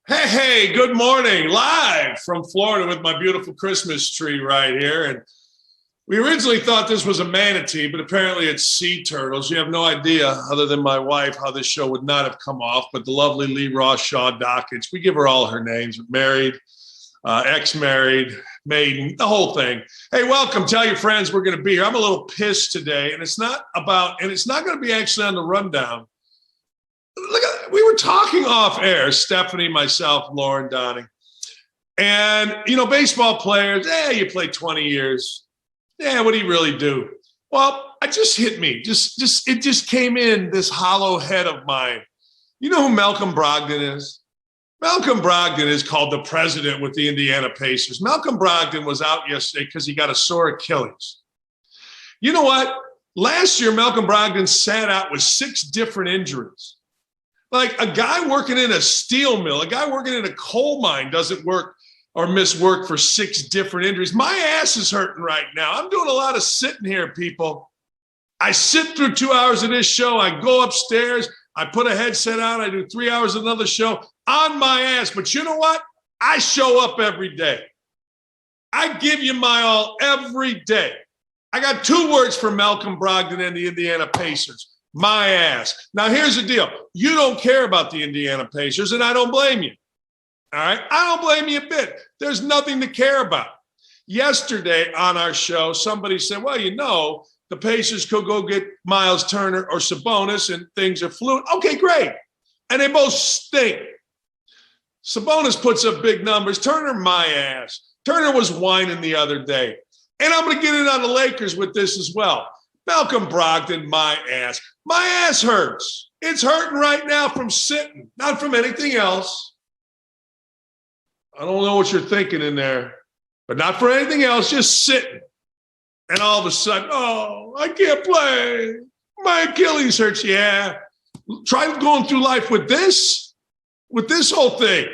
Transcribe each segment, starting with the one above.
Hey, good morning. Live from Florida with my beautiful Christmas tree right here. And we originally thought this was a manatee, but apparently it's sea turtles. You have no idea, other than my wife, how this show would not have come off. But the lovely Lee Ross Shaw Dakich, we give her all her names, married, ex-married, maiden, the whole thing. Hey, welcome. Tell your friends we're going to be here. I'm a little pissed today, and it's not going to be actually on the rundown. Look, we were talking off air, Stephanie, myself, Lauren, Donnie. And, baseball players, you play 20 years. What do you really do? Well, it just hit me. It just came in, this hollow head of mine. You know who Malcolm Brogdon is? Malcolm Brogdon is called the president with the Indiana Pacers. Malcolm Brogdon was out yesterday because he got a sore Achilles. You know what? Last year, Malcolm Brogdon sat out with 6 different injuries. Like a guy working in a steel mill, a guy working in a coal mine doesn't work or miss work for 6 different injuries. My ass is hurting right now. I'm doing a lot of sitting here, people. I sit through 2 hours of this show. I go upstairs. I put a headset on. I do 3 hours of another show on my ass. But you know what? I show up every day. I give you my all every day. I got 2 words for Malcolm Brogdon and the Indiana Pacers. My ass. Now, here's the deal. You don't care about the Indiana Pacers, and I don't blame you. All right? I don't blame you a bit. There's nothing to care about. Yesterday on our show, somebody said, well, the Pacers could go get Miles Turner or Sabonis, and things are fluid. Okay, great. And they both stink. Sabonis puts up big numbers. Turner, my ass. Turner was whining the other day. And I'm going to get in on the Lakers with this as well. Malcolm Brogdon, my ass. My ass hurts. It's hurting right now from sitting, not from anything else. I don't know what you're thinking in there, but not for anything else, just sitting. And all of a sudden, I can't play. My Achilles hurts. Yeah. Try going through life with this whole thing.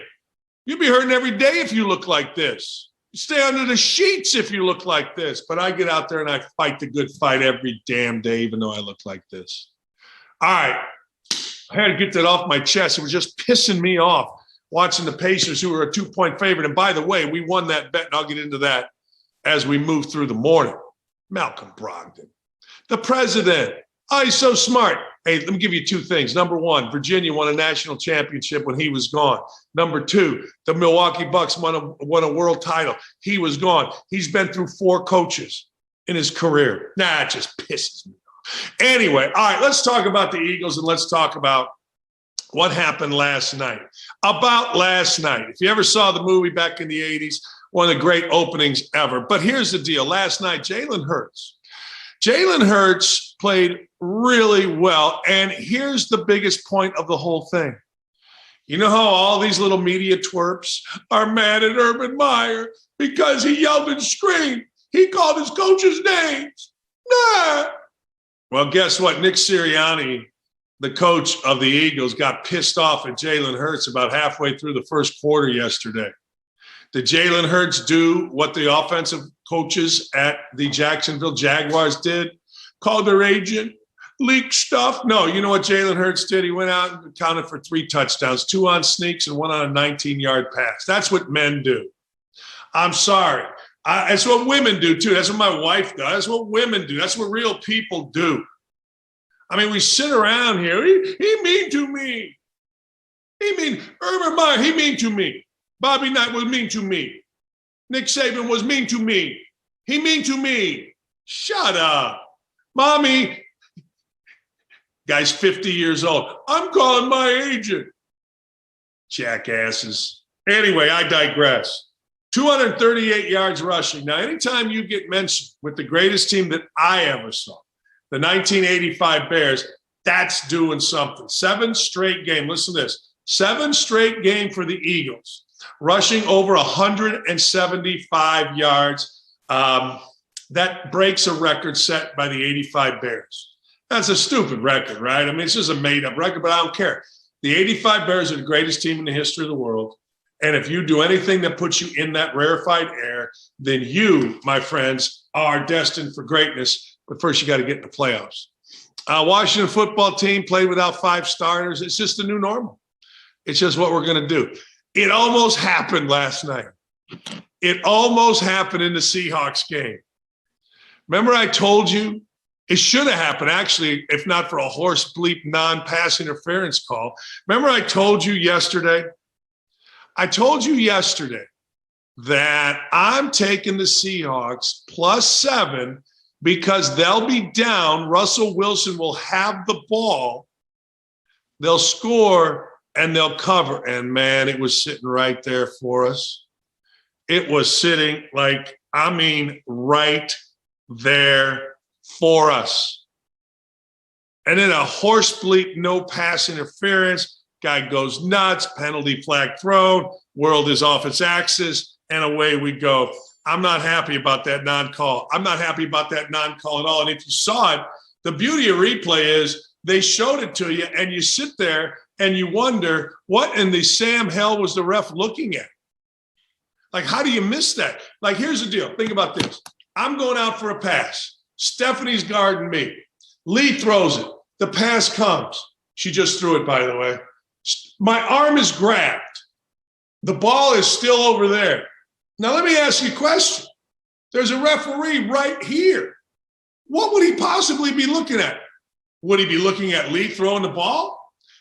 You'd be hurting every day if you look like this. You stay under the sheets if you look like this. But I get out there and I fight the good fight every damn day, even though I look like this. All right. I had to get that off my chest. It was just pissing me off watching the Pacers, who were a 2-point favorite. And by the way, we won that bet, and I'll get into that as we move through the morning. Malcolm Brogdon, the president. Oh, he's so smart. Hey, let me give you 2 things. Number 1, Virginia won a national championship when he was gone. Number 2, the Milwaukee Bucks won a world title. He was gone. He's been through 4 coaches in his career. It just pisses me off. Anyway, all right, let's talk about the Eagles, and let's talk about what happened last night. About last night. If you ever saw the movie back in the 80s, one of the great openings ever. But here's the deal. Last night, Jalen Hurts played really well. And here's the biggest point of the whole thing. You know how all these little media twerps are mad at Urban Meyer because he yelled and screamed. He called his coaches names. Nah. Well, guess what? Nick Sirianni, the coach of the Eagles, got pissed off at Jalen Hurts about halfway through the first quarter yesterday. Did Jalen Hurts do what the offensive coaches at the Jacksonville Jaguars did? Called their agent, leak stuff? No, you know what Jalen Hurts did? He went out and accounted for 3 touchdowns, 2 on sneaks and 1 on a 19-yard pass. That's what men do. I'm sorry. That's what women do, too. That's what my wife does. That's what women do. That's what real people do. I mean, we sit around here. He mean to me. Urban Meyer, he mean to me. Bobby Knight was mean to me. Nick Saban was mean to me. He mean to me. Shut up. Mommy. Guy's 50 years old. I'm calling my agent. Jackasses. Anyway, I digress. 238 yards rushing. Now, anytime you get mentioned with the greatest team that I ever saw, the 1985 Bears, that's doing something. 7 straight game. Listen to this. 7 straight game for the Eagles. Rushing over 175 yards. That breaks a record set by the 85 Bears. That's a stupid record, right? I mean, it's just a made-up record, but I don't care. The 85 Bears are the greatest team in the history of the world. And if you do anything that puts you in that rarefied air, then you, my friends, are destined for greatness. But first, you got to get in the playoffs. Washington football team played without 5 starters. It's just the new normal. It's just what we're going to do. It almost happened last night. It almost happened in the Seahawks game. Remember I told you it should have happened, actually, if not for a horse bleep non-pass interference call. Remember I told you yesterday? I told you yesterday that I'm taking the Seahawks +7 because they'll be down. Russell Wilson will have the ball. They'll score and they'll cover. And, man, it was sitting right there for us. It was sitting right there for us. And then a horse bleep, no pass interference. Guy goes nuts, penalty flag thrown, world is off its axis, and away we go. I'm not happy about that non-call. I'm not happy about that non-call at all. And if you saw it, the beauty of replay is they showed it to you, and you sit there and you wonder, what in the Sam hell was the ref looking at? Like, how do you miss that? Like, here's the deal. Think about this. I'm going out for a pass. Stephanie's guarding me. Lee throws it. The pass comes. She just threw it, by the way. My arm is grabbed. The ball is still over there. Now, let me ask you a question. There's a referee right here. What would he possibly be looking at? Would he be looking at Lee throwing the ball?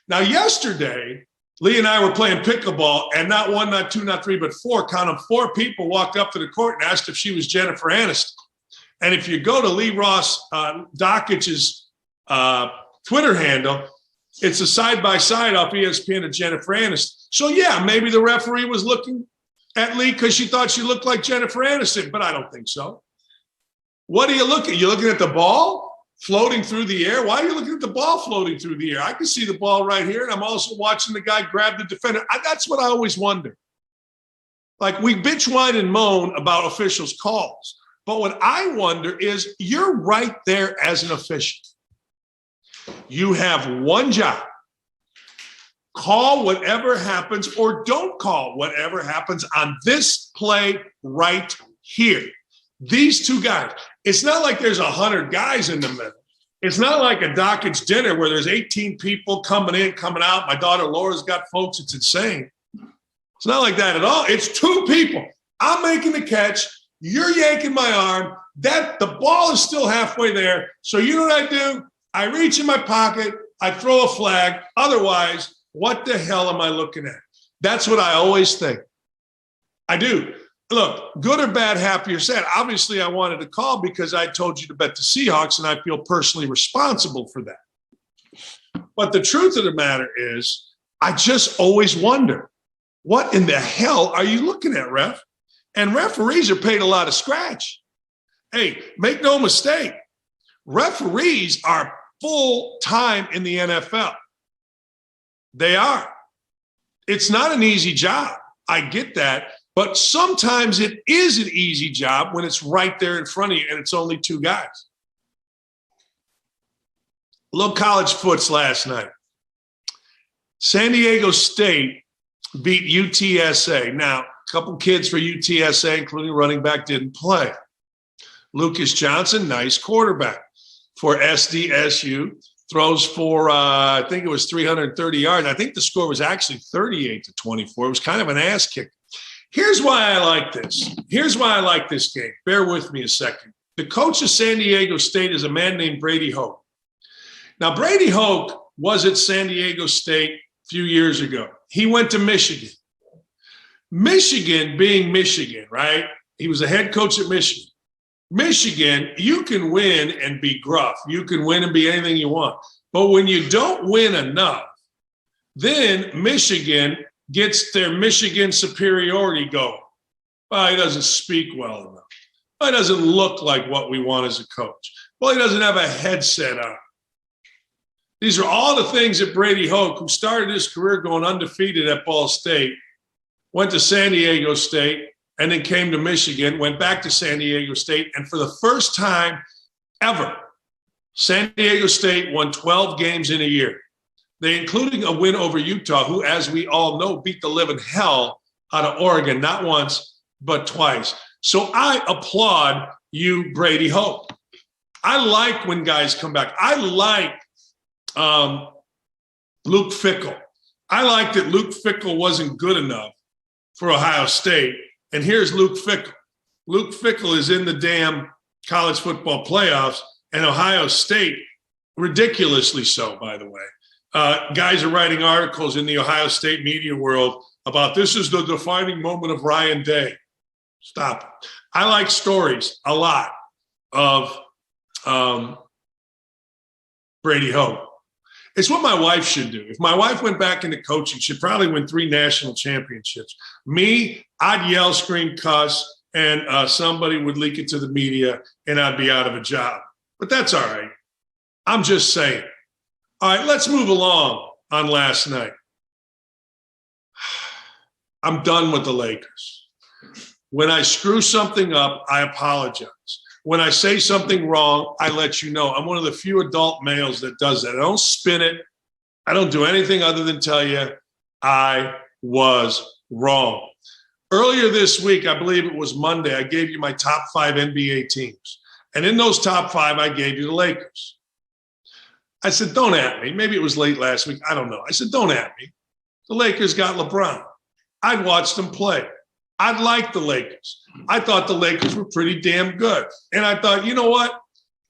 Now, yesterday, Lee and I were playing pickleball, and not one, not two, not three, but four, count them, 4 people walked up to the court and asked if she was Jennifer Aniston. And if you go to Lee Ross Dakich's Twitter handle, it's a side-by-side off ESPN of Jennifer Aniston. So, yeah, maybe the referee was looking at Lee because she thought she looked like Jennifer Aniston, but I don't think so. What are you looking at? You looking at the ball floating through the air? Why are you looking at the ball floating through the air? I can see the ball right here, and I'm also watching the guy grab the defender. That's what I always wonder. Like, we bitch, whine, and moan about officials' calls. But what I wonder is you're right there as an official. You have one job. Call whatever happens or don't call whatever happens on this play right here. These two guys. It's not like there's 100 guys in the middle. It's not like a Dakich dinner where there's 18 people coming in, coming out. My daughter Laura's got folks. It's insane. It's not like that at all. It's 2 people. I'm making the catch. You're yanking my arm. The ball is still halfway there. So you know what I do? I reach in my pocket. I throw a flag. Otherwise, what the hell am I looking at? That's what I always think. I do. Look, good or bad, happy or sad. Obviously, I wanted to call because I told you to bet the Seahawks, and I feel personally responsible for that. But the truth of the matter is, I just always wonder, what in the hell are you looking at, ref? And referees are paid a lot of scratch. Hey, make no mistake, referees are full-time in the NFL. They are. It's not an easy job. I get that. But sometimes it is an easy job when it's right there in front of you and it's only 2 guys. Little college foots last night. San Diego State beat UTSA. Now, a couple kids for UTSA, including running back, didn't play. Lucas Johnson, nice quarterback for SDSU. Throws for, I think it was 330 yards. I think the score was actually 38-24. It was kind of an ass kick. Here's why I like this. Here's why I like this game. Bear with me a second. The coach of San Diego State is a man named Brady Hoke. Now, Brady Hoke was at San Diego State a few years ago. He went to Michigan. Michigan being Michigan, right? He was a head coach at Michigan. Michigan, you can win and be gruff. You can win and be anything you want. But when you don't win enough, then Michigan gets their Michigan superiority going. Well, he doesn't speak well enough. Well, he doesn't look like what we want as a coach. Well, he doesn't have a headset on. These are all the things that Brady Hoke, who started his career going undefeated at Ball State, went to San Diego State, and then came to Michigan, went back to San Diego State, and for the first time ever, San Diego State won 12 games in a year. They including a win over Utah, who, as we all know, beat the living hell out of Oregon, not once, but twice. So I applaud you, Brady Hoke. I like when guys come back. I like Luke Fickell. I like that Luke Fickell wasn't good enough for Ohio State. And here's Luke Fickell. Luke Fickell is in the damn college football playoffs, and Ohio State, ridiculously so, by the way. Guys are writing articles in the Ohio State media world about this is the defining moment of Ryan Day. Stop it. I like stories a lot of Brady Hoke. It's what my wife should do. If my wife went back into coaching, she'd probably win 3 national championships. Me, I'd yell, scream, cuss, and somebody would leak it to the media, and I'd be out of a job. But that's all right. I'm just saying. All right, let's move along on last night. I'm done with the Lakers. When I screw something up, I apologize. When I say something wrong, I let you know. I'm one of the few adult males that does that. I don't spin it. I don't do anything other than tell you I was wrong. Earlier this week, I believe it was Monday, I gave you my top 5 NBA teams. And in those top 5, I gave you the Lakers. I said, don't at me. Maybe it was late last week. I don't know. I said, don't at me. The Lakers got LeBron. I'd watched them play. I liked the Lakers. I thought the Lakers were pretty damn good. And I thought, you know what?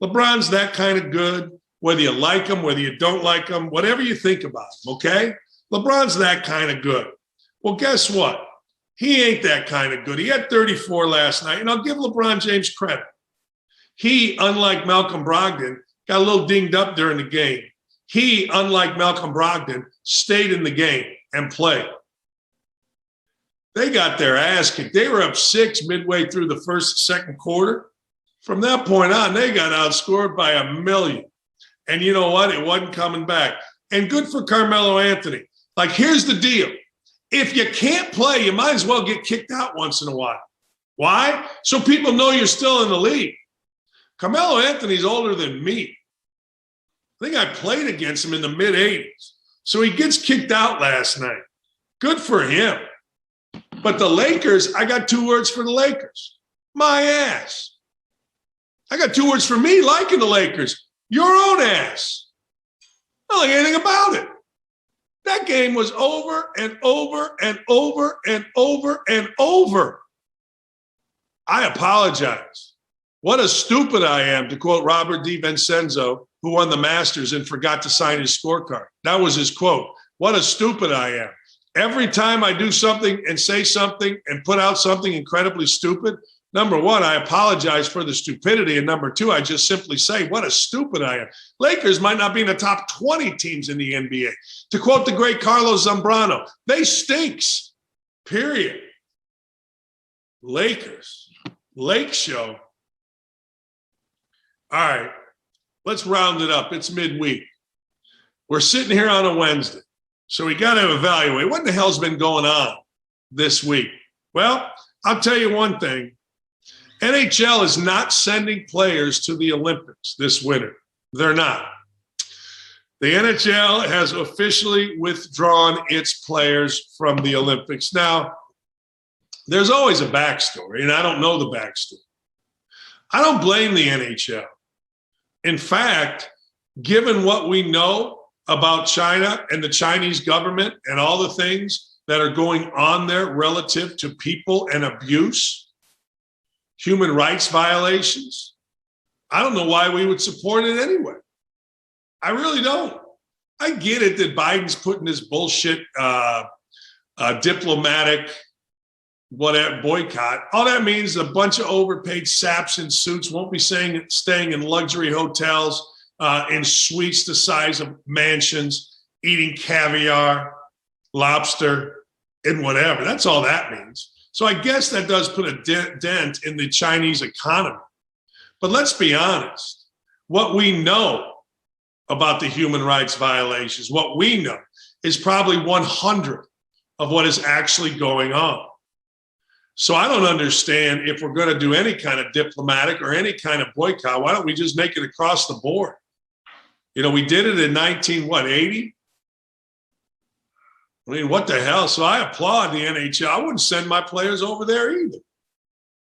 LeBron's that kind of good, whether you like him, whether you don't like him, whatever you think about him, okay? LeBron's that kind of good. Well, guess what? He ain't that kind of good. He had 34 last night, and I'll give LeBron James credit. He, unlike Malcolm Brogdon, got a little dinged up during the game. He, unlike Malcolm Brogdon, stayed in the game and played. They got their ass kicked. They were up 6 midway through the second quarter. From that point on, they got outscored by 1,000,000. And you know what? It wasn't coming back. And good for Carmelo Anthony. Like, here's the deal. If you can't play, you might as well get kicked out once in a while. Why? So people know you're still in the league. Carmelo Anthony's older than me. I think I played against him in the mid-'80s. So he gets kicked out last night. Good for him. But the Lakers, I got 2 words for the Lakers. My ass. I got 2 words for me liking the Lakers. Your own ass. I don't like anything about it. That game was over and over and over and over and over. I apologize. What a stupid I am, to quote Robert DiVincenzo, who won the Masters and forgot to sign his scorecard. That was his quote. What a stupid I am. Every time I do something and say something and put out something incredibly stupid, number 1, I apologize for the stupidity. And number 2, I just simply say, what a stupid I am. Lakers might not be in the top 20 teams in the NBA. To quote the great Carlos Zambrano, they stinks, period. Lakers, Lake Show. All right, let's round it up. It's midweek. We're sitting here on a Wednesday. So we got to evaluate what the hell's been going on this week. Well, I'll tell you one thing. NHL is not sending players to the Olympics this winter. They're not. The NHL has officially withdrawn its players from the Olympics. Now, there's always a backstory, and I don't know the backstory. I don't blame the NHL. In fact, given what we know about China and the Chinese government and all the things that are going on there relative to people and abuse, human rights violations, I don't know why we would support it anyway. I really don't. I get it that Biden's putting this bullshit diplomatic whatever boycott. All that means a bunch of overpaid saps in suits won't be staying in luxury hotels, in suites the size of mansions, eating caviar, lobster, and whatever. That's all that means. So I guess that does put a dent in the Chinese economy. But let's be honest. What we know about the human rights violations, what we know is probably 100 of what is actually going on. So I don't understand, if we're going to do any kind of diplomatic or any kind of boycott, why don't we just make it across the board? You know, we did it in 80? I mean, what the hell? So I applaud the NHL. I wouldn't send my players over there either.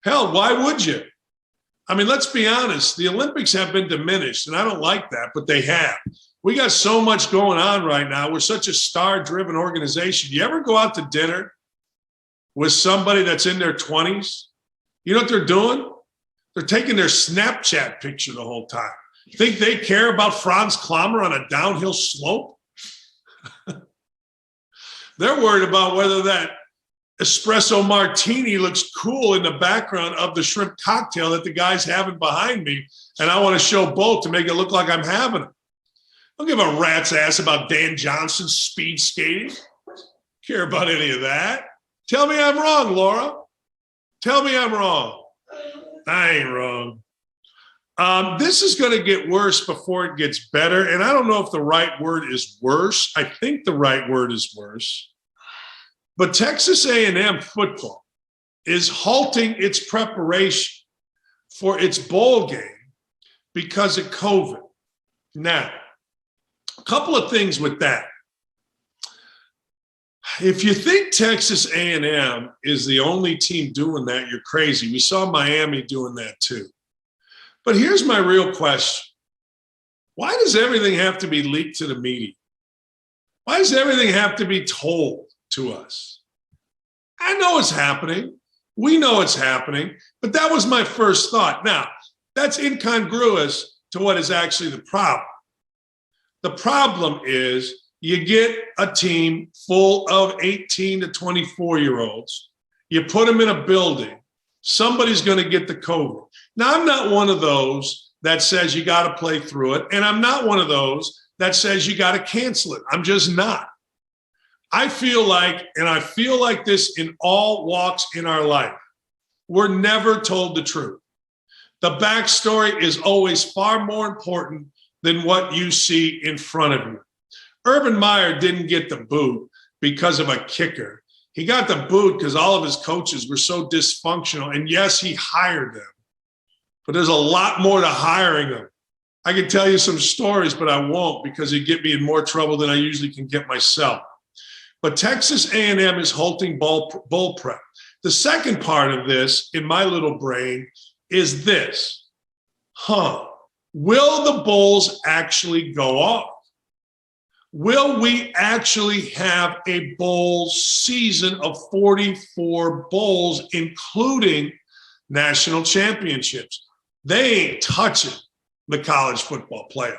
Hell, why would you? I mean, let's be honest. The Olympics have been diminished, and I don't like that, but they have. We got so much going on right now. We're such a star-driven organization. You ever go out to dinner with somebody that's in their 20s, you know what they're doing? They're taking their Snapchat picture the whole time. Think they care about Franz Klammer on a downhill slope? They're worried about whether that espresso martini looks cool in the background of the shrimp cocktail that the guy's having behind me, and I want to show both to make it look like I'm having it. I don't give a rat's ass about Dan Johnson's speed skating. Care about any of that. Tell me I'm wrong, Laura. Tell me I'm wrong. I ain't wrong. This is going to get worse before it gets better, and I don't know if the right word is worse. I think the right word is worse. But Texas A&M football is halting its preparation for its bowl game because of COVID. Now, a couple of things with that. If you think Texas A&M is the only team doing that, you're crazy. We saw Miami doing that too. But here's my real question. Why does everything have to be leaked to the media? Why does everything have to be told to us? I know it's happening. We know it's happening. But that was my first thought. Now, that's incongruous to what is actually the problem. The problem is you get a team full of 18 to 24-year-olds. You put them in a building. Somebody's going to get the COVID. Now, I'm not one of those that says you got to play through it. And I'm not one of those that says you got to cancel it. I'm just not. I feel like this in all walks in our life, we're never told the truth. The backstory is always far more important than what you see in front of you. Urban Meyer didn't get the boot because of a kicker. He got the boot because all of his coaches were so dysfunctional. And yes, he hired them. But there's a lot more to hiring them. I can tell you some stories, but I won't because it'd get me in more trouble than I usually can get myself. But Texas A&M is halting bowl prep. The second part of this in my little brain is this. Will the bowls actually go off? Will we actually have a bowl season of 44 bowls, including national championships? They ain't touching the college football playoff.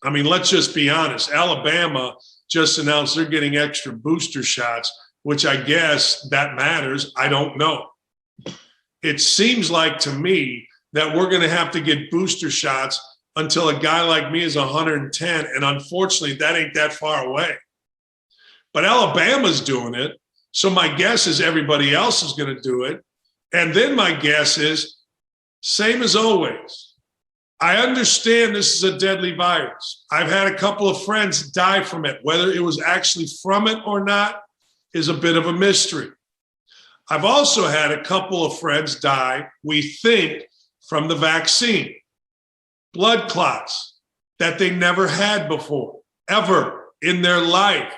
I mean, let's just be honest. Alabama just announced they're getting extra booster shots, which I guess that matters. I don't know. It seems like to me that we're going to have to get booster shots until a guy like me is 110, and unfortunately, that ain't that far away. But Alabama's doing it, so my guess is everybody else is going to do it. And then my guess is, same as always, I understand this is a deadly virus. I've had a couple of friends die from it. Whether it was actually from it or not is a bit of a mystery. I've also had a couple of friends die, we think, from the vaccine. Blood clots that they never had before, ever in their life.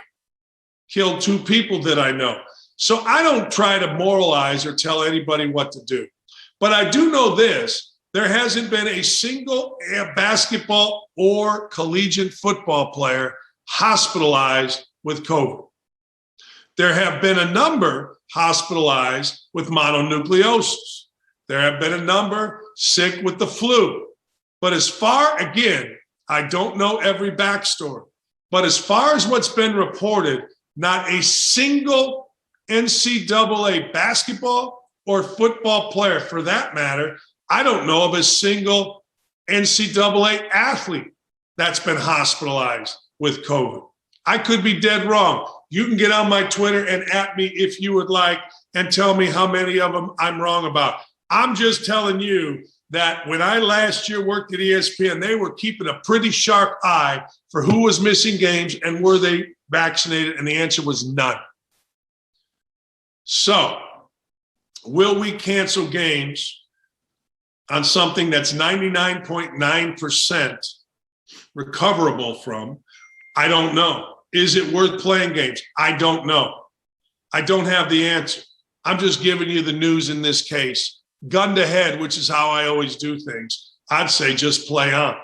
Killed 2 people that I know. So I don't try to moralize or tell anybody what to do. But I do know this. There hasn't been a single basketball or collegiate football player hospitalized with COVID. There have been a number hospitalized with mononucleosis. There have been a number sick with the flu. But as far, again, I don't know every backstory, but as far as what's been reported, not a single NCAA basketball or football player, for that matter, I don't know of a single NCAA athlete that's been hospitalized with COVID. I could be dead wrong. You can get on my Twitter and at me if you would like and tell me how many of them I'm wrong about. I'm just telling you that when I last year worked at ESPN, they were keeping a pretty sharp eye for who was missing games and were they vaccinated, and the answer was none. So, will we cancel games on something that's 99.9% recoverable from? I don't know. Is it worth playing games? I don't know. I don't have the answer. I'm just giving you the news in this case. Gun to head, which is how I always do things, I'd say just play on.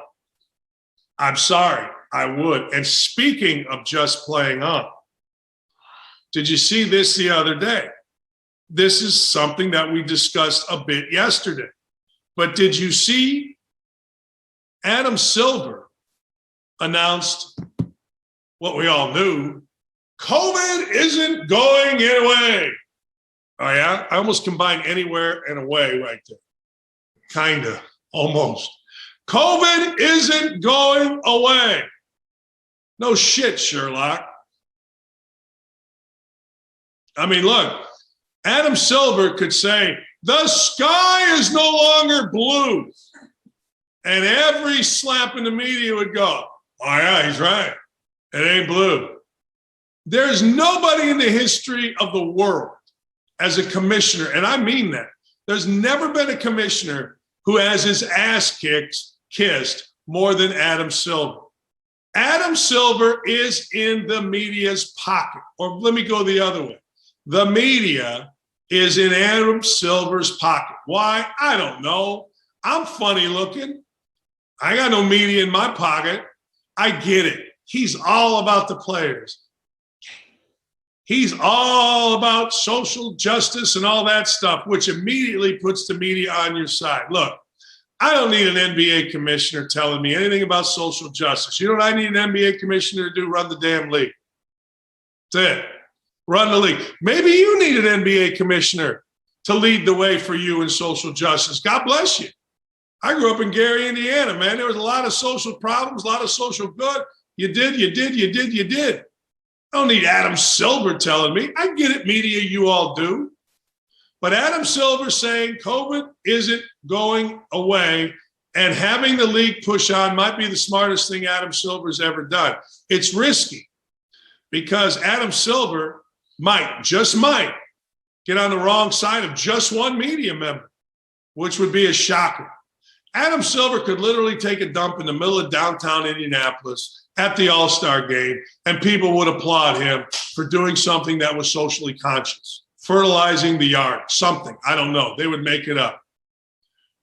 I'm sorry, I would. And speaking of just playing on, Did you see this the other day? This is something that we discussed a bit yesterday. But did you see Adam Silver announced what we all knew? COVID isn't going away. Oh, yeah? I almost combined anywhere and away right there. Kind of, almost. COVID isn't going away. No shit, Sherlock. I mean, look, Adam Silver could say, the sky is no longer blue. And every slap in the media would go, oh, yeah, he's right. It ain't blue. There's nobody in the history of the world as a commissioner, and I mean that. There's never been a commissioner who has his ass kissed more than Adam Silver. Adam Silver is in the media's pocket. Or let me go the other way. The media is in Adam Silver's pocket. Why? I don't know. I'm funny looking. I got no media in my pocket. I get it. He's all about the players. He's all about social justice and all that stuff, which immediately puts the media on your side. Look, I don't need an NBA commissioner telling me anything about social justice. You know what I need an NBA commissioner to do? Run the damn league. That's it. Run the league. Maybe you need an NBA commissioner to lead the way for you in social justice. God bless you. I grew up in Gary, Indiana, man. There was a lot of social problems, a lot of social good. You did. I don't need Adam Silver telling me. I get it, media, you all do. But Adam Silver saying COVID isn't going away and having the league push on might be the smartest thing Adam Silver's ever done. It's risky because Adam Silver just might get on the wrong side of just one media member, which would be a shocker. Adam Silver could literally take a dump in the middle of downtown Indianapolis at the All-Star game, and people would applaud him for doing something that was socially conscious, fertilizing the yard, something. I don't know. They would make it up.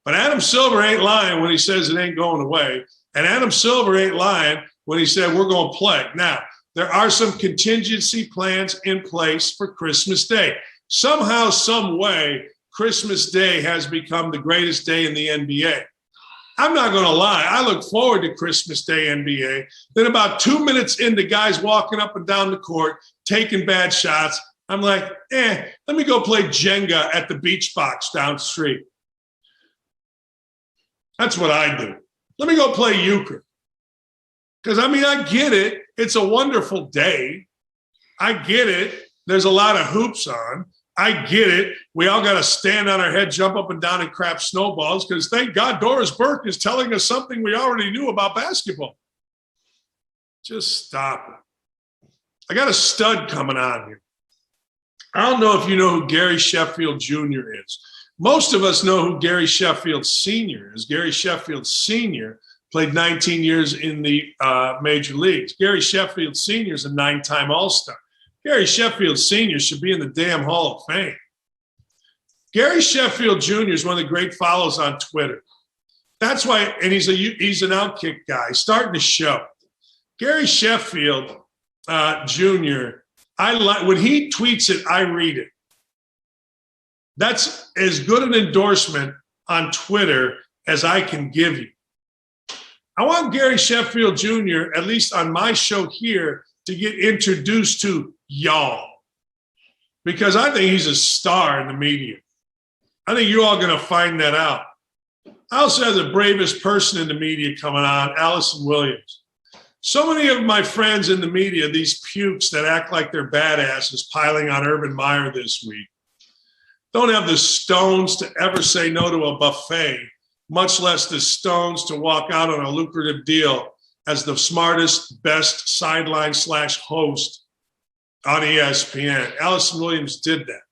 But Adam Silver ain't lying when he says it ain't going away, and Adam Silver ain't lying when he said we're going to play. Now, there are some contingency plans in place for Christmas Day. Somehow, some way, Christmas Day has become the greatest day in the NBA. I'm not going to lie. I look forward to Christmas Day NBA. Then about 2 minutes into guys walking up and down the court, taking bad shots, I'm like, let me go play Jenga at the beach box down the street. That's what I do. Let me go play euchre. Because, I mean, I get it. It's a wonderful day. I get it. There's a lot of hoops on. I get it. We all got to stand on our head, jump up and down and crap snowballs because thank God Doris Burke is telling us something we already knew about basketball. Just stop it. I got a stud coming on here. I don't know if you know who Gary Sheffield Jr. is. Most of us know who Gary Sheffield Sr. is. Gary Sheffield Sr. played 19 years in the major leagues. Gary Sheffield Sr. is a 9-time All-Star. Gary Sheffield Sr. should be in the damn Hall of Fame. Gary Sheffield Jr. is one of the great follows on Twitter. That's why, and he's an OutKick guy, starting to show. Gary Sheffield Jr., when he tweets it, I read it. That's as good an endorsement on Twitter as I can give you. I want Gary Sheffield Jr., at least on my show here, to get introduced to y'all. Because I think he's a star in the media. I think you're all going to find that out. I also have the bravest person in the media coming on, Alison Williams. So many of my friends in the media, these pukes that act like they're badasses piling on Urban Meyer this week, don't have the stones to ever say no to a buffet, much less the stones to walk out on a lucrative deal as the smartest, best sideline/host on ESPN. Alison Williams did that.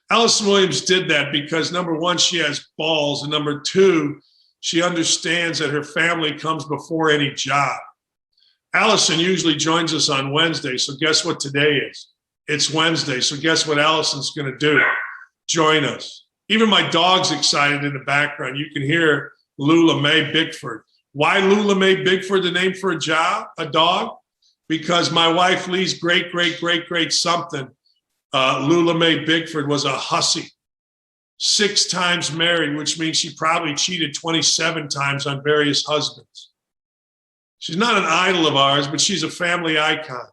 Alison Williams did that because, number one, she has balls, and number two, she understands that her family comes before any job. Alison usually joins us on Wednesday, so guess what today is? It's Wednesday, so guess what Alison's going to do? Join us. Even my dog's excited in the background. You can hear Lula Mae Bickford. Why Lula Mae Bickford, the name for a dog? because my wife Lee's great something, Lula Mae Bickford, was a hussy. 6 times married, which means she probably cheated 27 times on various husbands. She's not an idol of ours, but she's a family icon.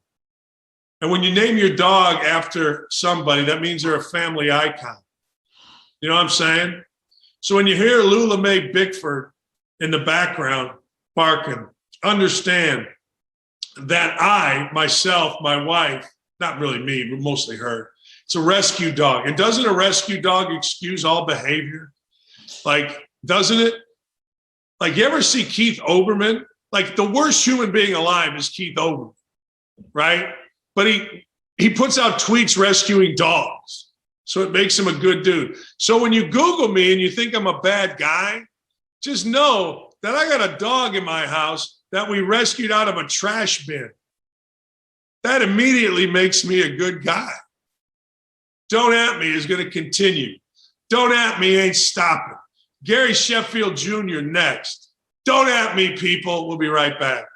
And when you name your dog after somebody, that means they're a family icon. You know what I'm saying? So when you hear Lula Mae Bickford in the background barking, understand that I, myself, my wife, not really me, but mostly her, it's a rescue dog. And doesn't a rescue dog excuse all behavior? Like, doesn't it? Like, you ever see Keith Olbermann? Like, the worst human being alive is Keith Olbermann, right? But he puts out tweets rescuing dogs. So it makes him a good dude. So when you Google me and you think I'm a bad guy, just know that I got a dog in my house that we rescued out of a trash bin. That immediately makes me a good guy. Don't at me is going to continue. Don't at me ain't stopping. Gary Sheffield Jr. next. Don't at me, people. We'll be right back.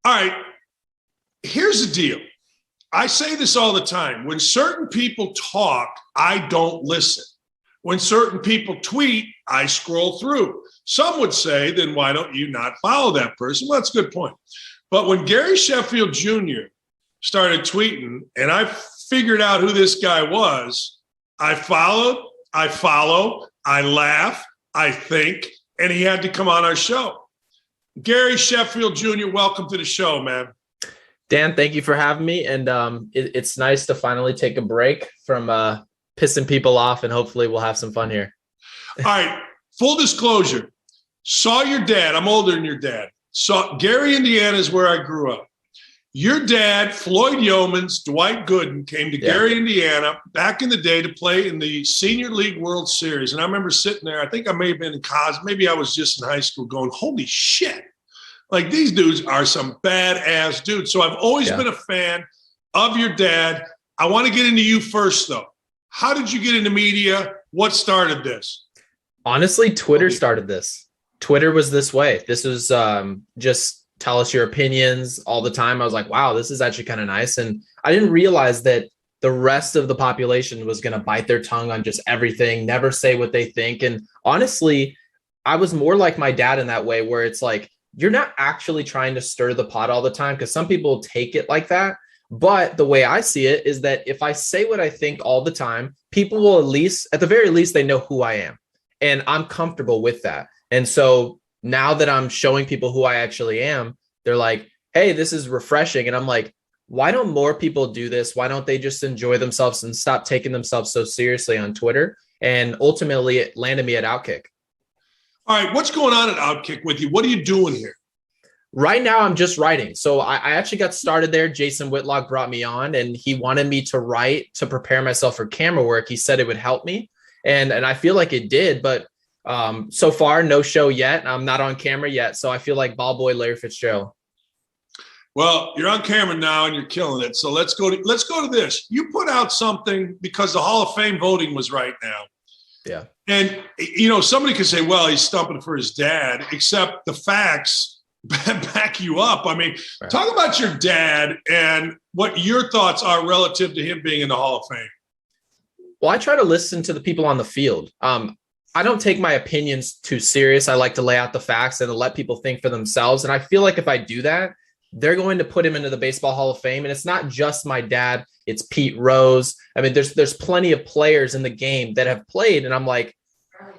All right, here's the deal. I say this all the time. When certain people talk, I don't listen. When certain people tweet, I scroll through. Some would say, then why don't you not follow that person? Well, that's a good point. But when Gary Sheffield Jr. started tweeting and I figured out who this guy was, I followed, I follow, I laugh, I think, and he had to come on our show. Gary Sheffield Jr., welcome to the show, man. Dan, thank you for having me. And it's nice to finally take a break from pissing people off, and hopefully we'll have some fun here. All right. Full disclosure. Saw your dad. I'm older than your dad. Gary, Indiana is where I grew up. Your dad, Floyd Yeomans, Dwight Gooden, came to Gary, Indiana back in the day to play in the Senior League World Series. And I remember sitting there. I think I may have been in college. Maybe I was just in high school going, holy shit. Like, these dudes are some badass dudes. So I've always been a fan of your dad. I want to get into you first, though. How did you get into media? What started this? Honestly, Twitter started this. Twitter was this way. This was just tell us your opinions all the time. I was like, wow, this is actually kind of nice. And I didn't realize that the rest of the population was going to bite their tongue on just everything, never say what they think. And honestly, I was more like my dad in that way, where it's like, you're not actually trying to stir the pot all the time, because some people take it like that. But the way I see it is that if I say what I think all the time, people will at the very least, they know who I am. And I'm comfortable with that. And so now that I'm showing people who I actually am, they're like, hey, this is refreshing. And I'm like, why don't more people do this? Why don't they just enjoy themselves and stop taking themselves so seriously on Twitter? And ultimately, it landed me at OutKick. All right, what's going on at OutKick with you? What are you doing here? Right now, I'm just writing. So I actually got started there. Jason Whitlock brought me on, and he wanted me to write to prepare myself for camera work. He said it would help me. And I feel like it did, but so far, no show yet. I'm not on camera yet. So I feel like ball boy Larry Fitzgerald. Well, you're on camera now and you're killing it. So let's go to this. You put out something because the Hall of Fame voting was right now. Yeah. And, somebody could say, well, he's stumping for his dad, except the facts back you up. I mean, Talk about your dad and what your thoughts are relative to him being in the Hall of Fame. Well, I try to listen to the people on the field. I don't take my opinions too serious. I like to lay out the facts and let people think for themselves. And I feel like if I do that, they're going to put him into the Baseball Hall of Fame. And it's not just my dad. It's Pete Rose. I mean, there's plenty of players in the game that have played. And I'm like,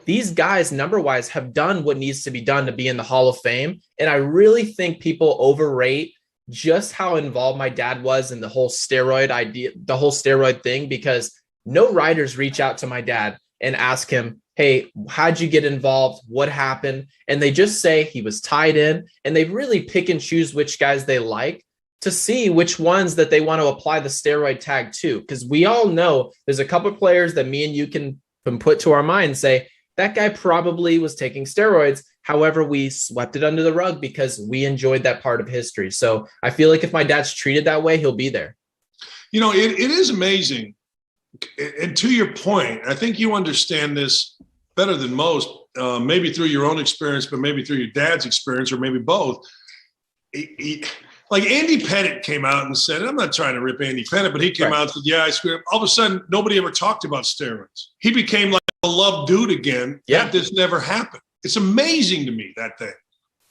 these guys, number-wise, have done what needs to be done to be in the Hall of Fame. And I really think people overrate just how involved my dad was in the whole steroid idea, the whole steroid thing, because no writers reach out to my dad and ask him, hey, how'd you get involved? What happened? And they just say he was tied in, and they really pick and choose which guys they like to see which ones that they want to apply the steroid tag to. Because we all know there's a couple of players that me and you can put to our mind and say, that guy probably was taking steroids. However, we swept it under the rug because we enjoyed that part of history. So I feel like if my dad's treated that way, he'll be there. It is amazing. And to your point, I think you understand this better than most, maybe through your own experience, but maybe through your dad's experience, or maybe both. Like Andy Pettitt came out and said, I'm not trying to rip Andy Pettitt, but he came out and said, yeah, I screwed up. All of a sudden, nobody ever talked about steroids. He became like a loved dude again. Yeah. That this never happened. It's amazing to me, that thing.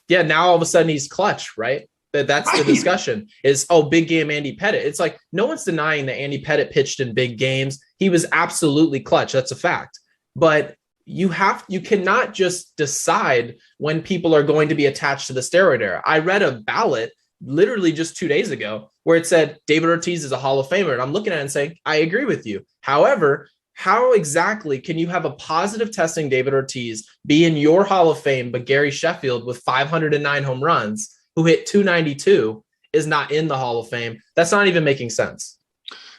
Yeah, now all of a sudden he's clutch, right? That's the discussion is, big game Andy Pettitt. It's like no one's denying that Andy Pettitt pitched in big games. He was absolutely clutch. That's a fact. But you cannot just decide when people are going to be attached to the steroid era. I read a ballot literally just 2 days ago where it said David Ortiz is a Hall of Famer. And I'm looking at it and saying, I agree with you. However, how exactly can you have a positive testing David Ortiz be in your Hall of Fame, but Gary Sheffield with 509 home runs, who hit 292, is not in the Hall of Fame? That's not even making sense.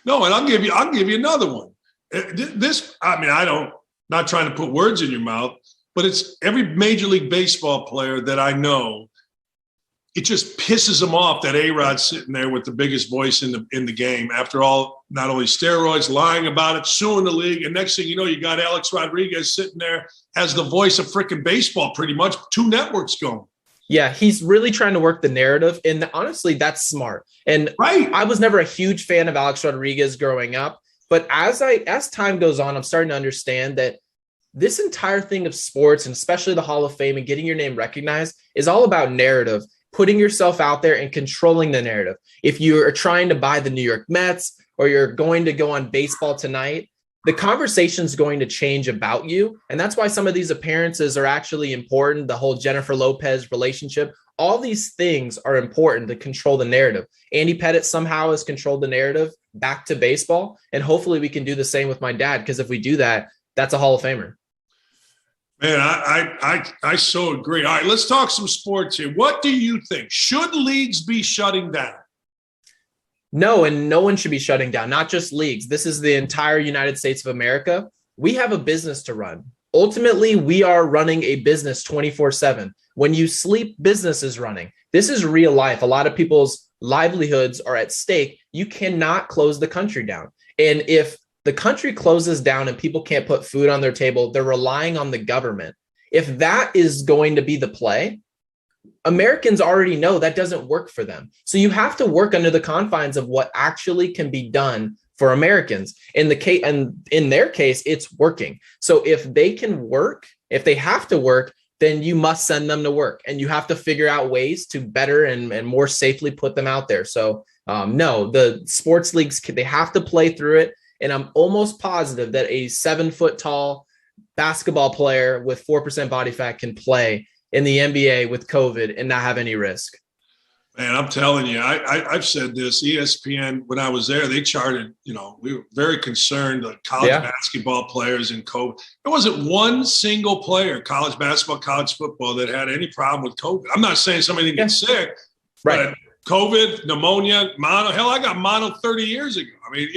No, and I'll give you another one. Not trying to put words in your mouth, but it's every Major League Baseball player that I know, it just pisses them off that A-Rod's sitting there with the biggest voice in the game. After all, not only steroids, lying about it, suing the league, and next thing you know, you got Alex Rodriguez sitting there as the voice of freaking baseball, pretty much 2 networks going. Yeah, he's really trying to work the narrative. And honestly, that's smart. And Right. I was never a huge fan of Alex Rodriguez growing up. But as time goes on, I'm starting to understand that this entire thing of sports, and especially the Hall of Fame and getting your name recognized, is all about narrative, putting yourself out there and controlling the narrative. If you are trying to buy the New York Mets or you're going to go on Baseball Tonight, the conversation is going to change about you. And that's why some of these appearances are actually important. The whole Jennifer Lopez relationship, all these things are important to control the narrative. Andy Pettitt somehow has controlled the narrative back to baseball. And hopefully we can do the same with my dad, because if we do that, that's a Hall of Famer. Man, I so agree. All right, let's talk some sports here. What do you think? Should leagues be shutting down? No, and no one should be shutting down, not just leagues. This is the entire United States of America. We have a business to run. Ultimately, we are running a business 24/7. When you sleep, business is running. This is real life. A lot of people's livelihoods are at stake. You cannot close the country down. And if the country closes down and people can't put food on their table, they're relying on the government. If that is going to be the play, Americans already know that doesn't work for them. So you have to work under the confines of what actually can be done for Americans. In their case, it's working. So if they can work, if they have to work, then you must send them to work, and you have to figure out ways to better and more safely put them out there. So no, the sports leagues, they have to play through it. And I'm almost positive that a 7-foot tall basketball player with 4% body fat can play in the NBA with COVID and not have any risk. Man, I'm telling you, I've said this. ESPN, when I was there, they charted, we were very concerned that college basketball players in COVID. There wasn't one single player, college basketball, college football, that had any problem with COVID. I'm not saying somebody didn't get sick, right? But COVID, pneumonia, mono. Hell, I got mono 30 years ago. I mean,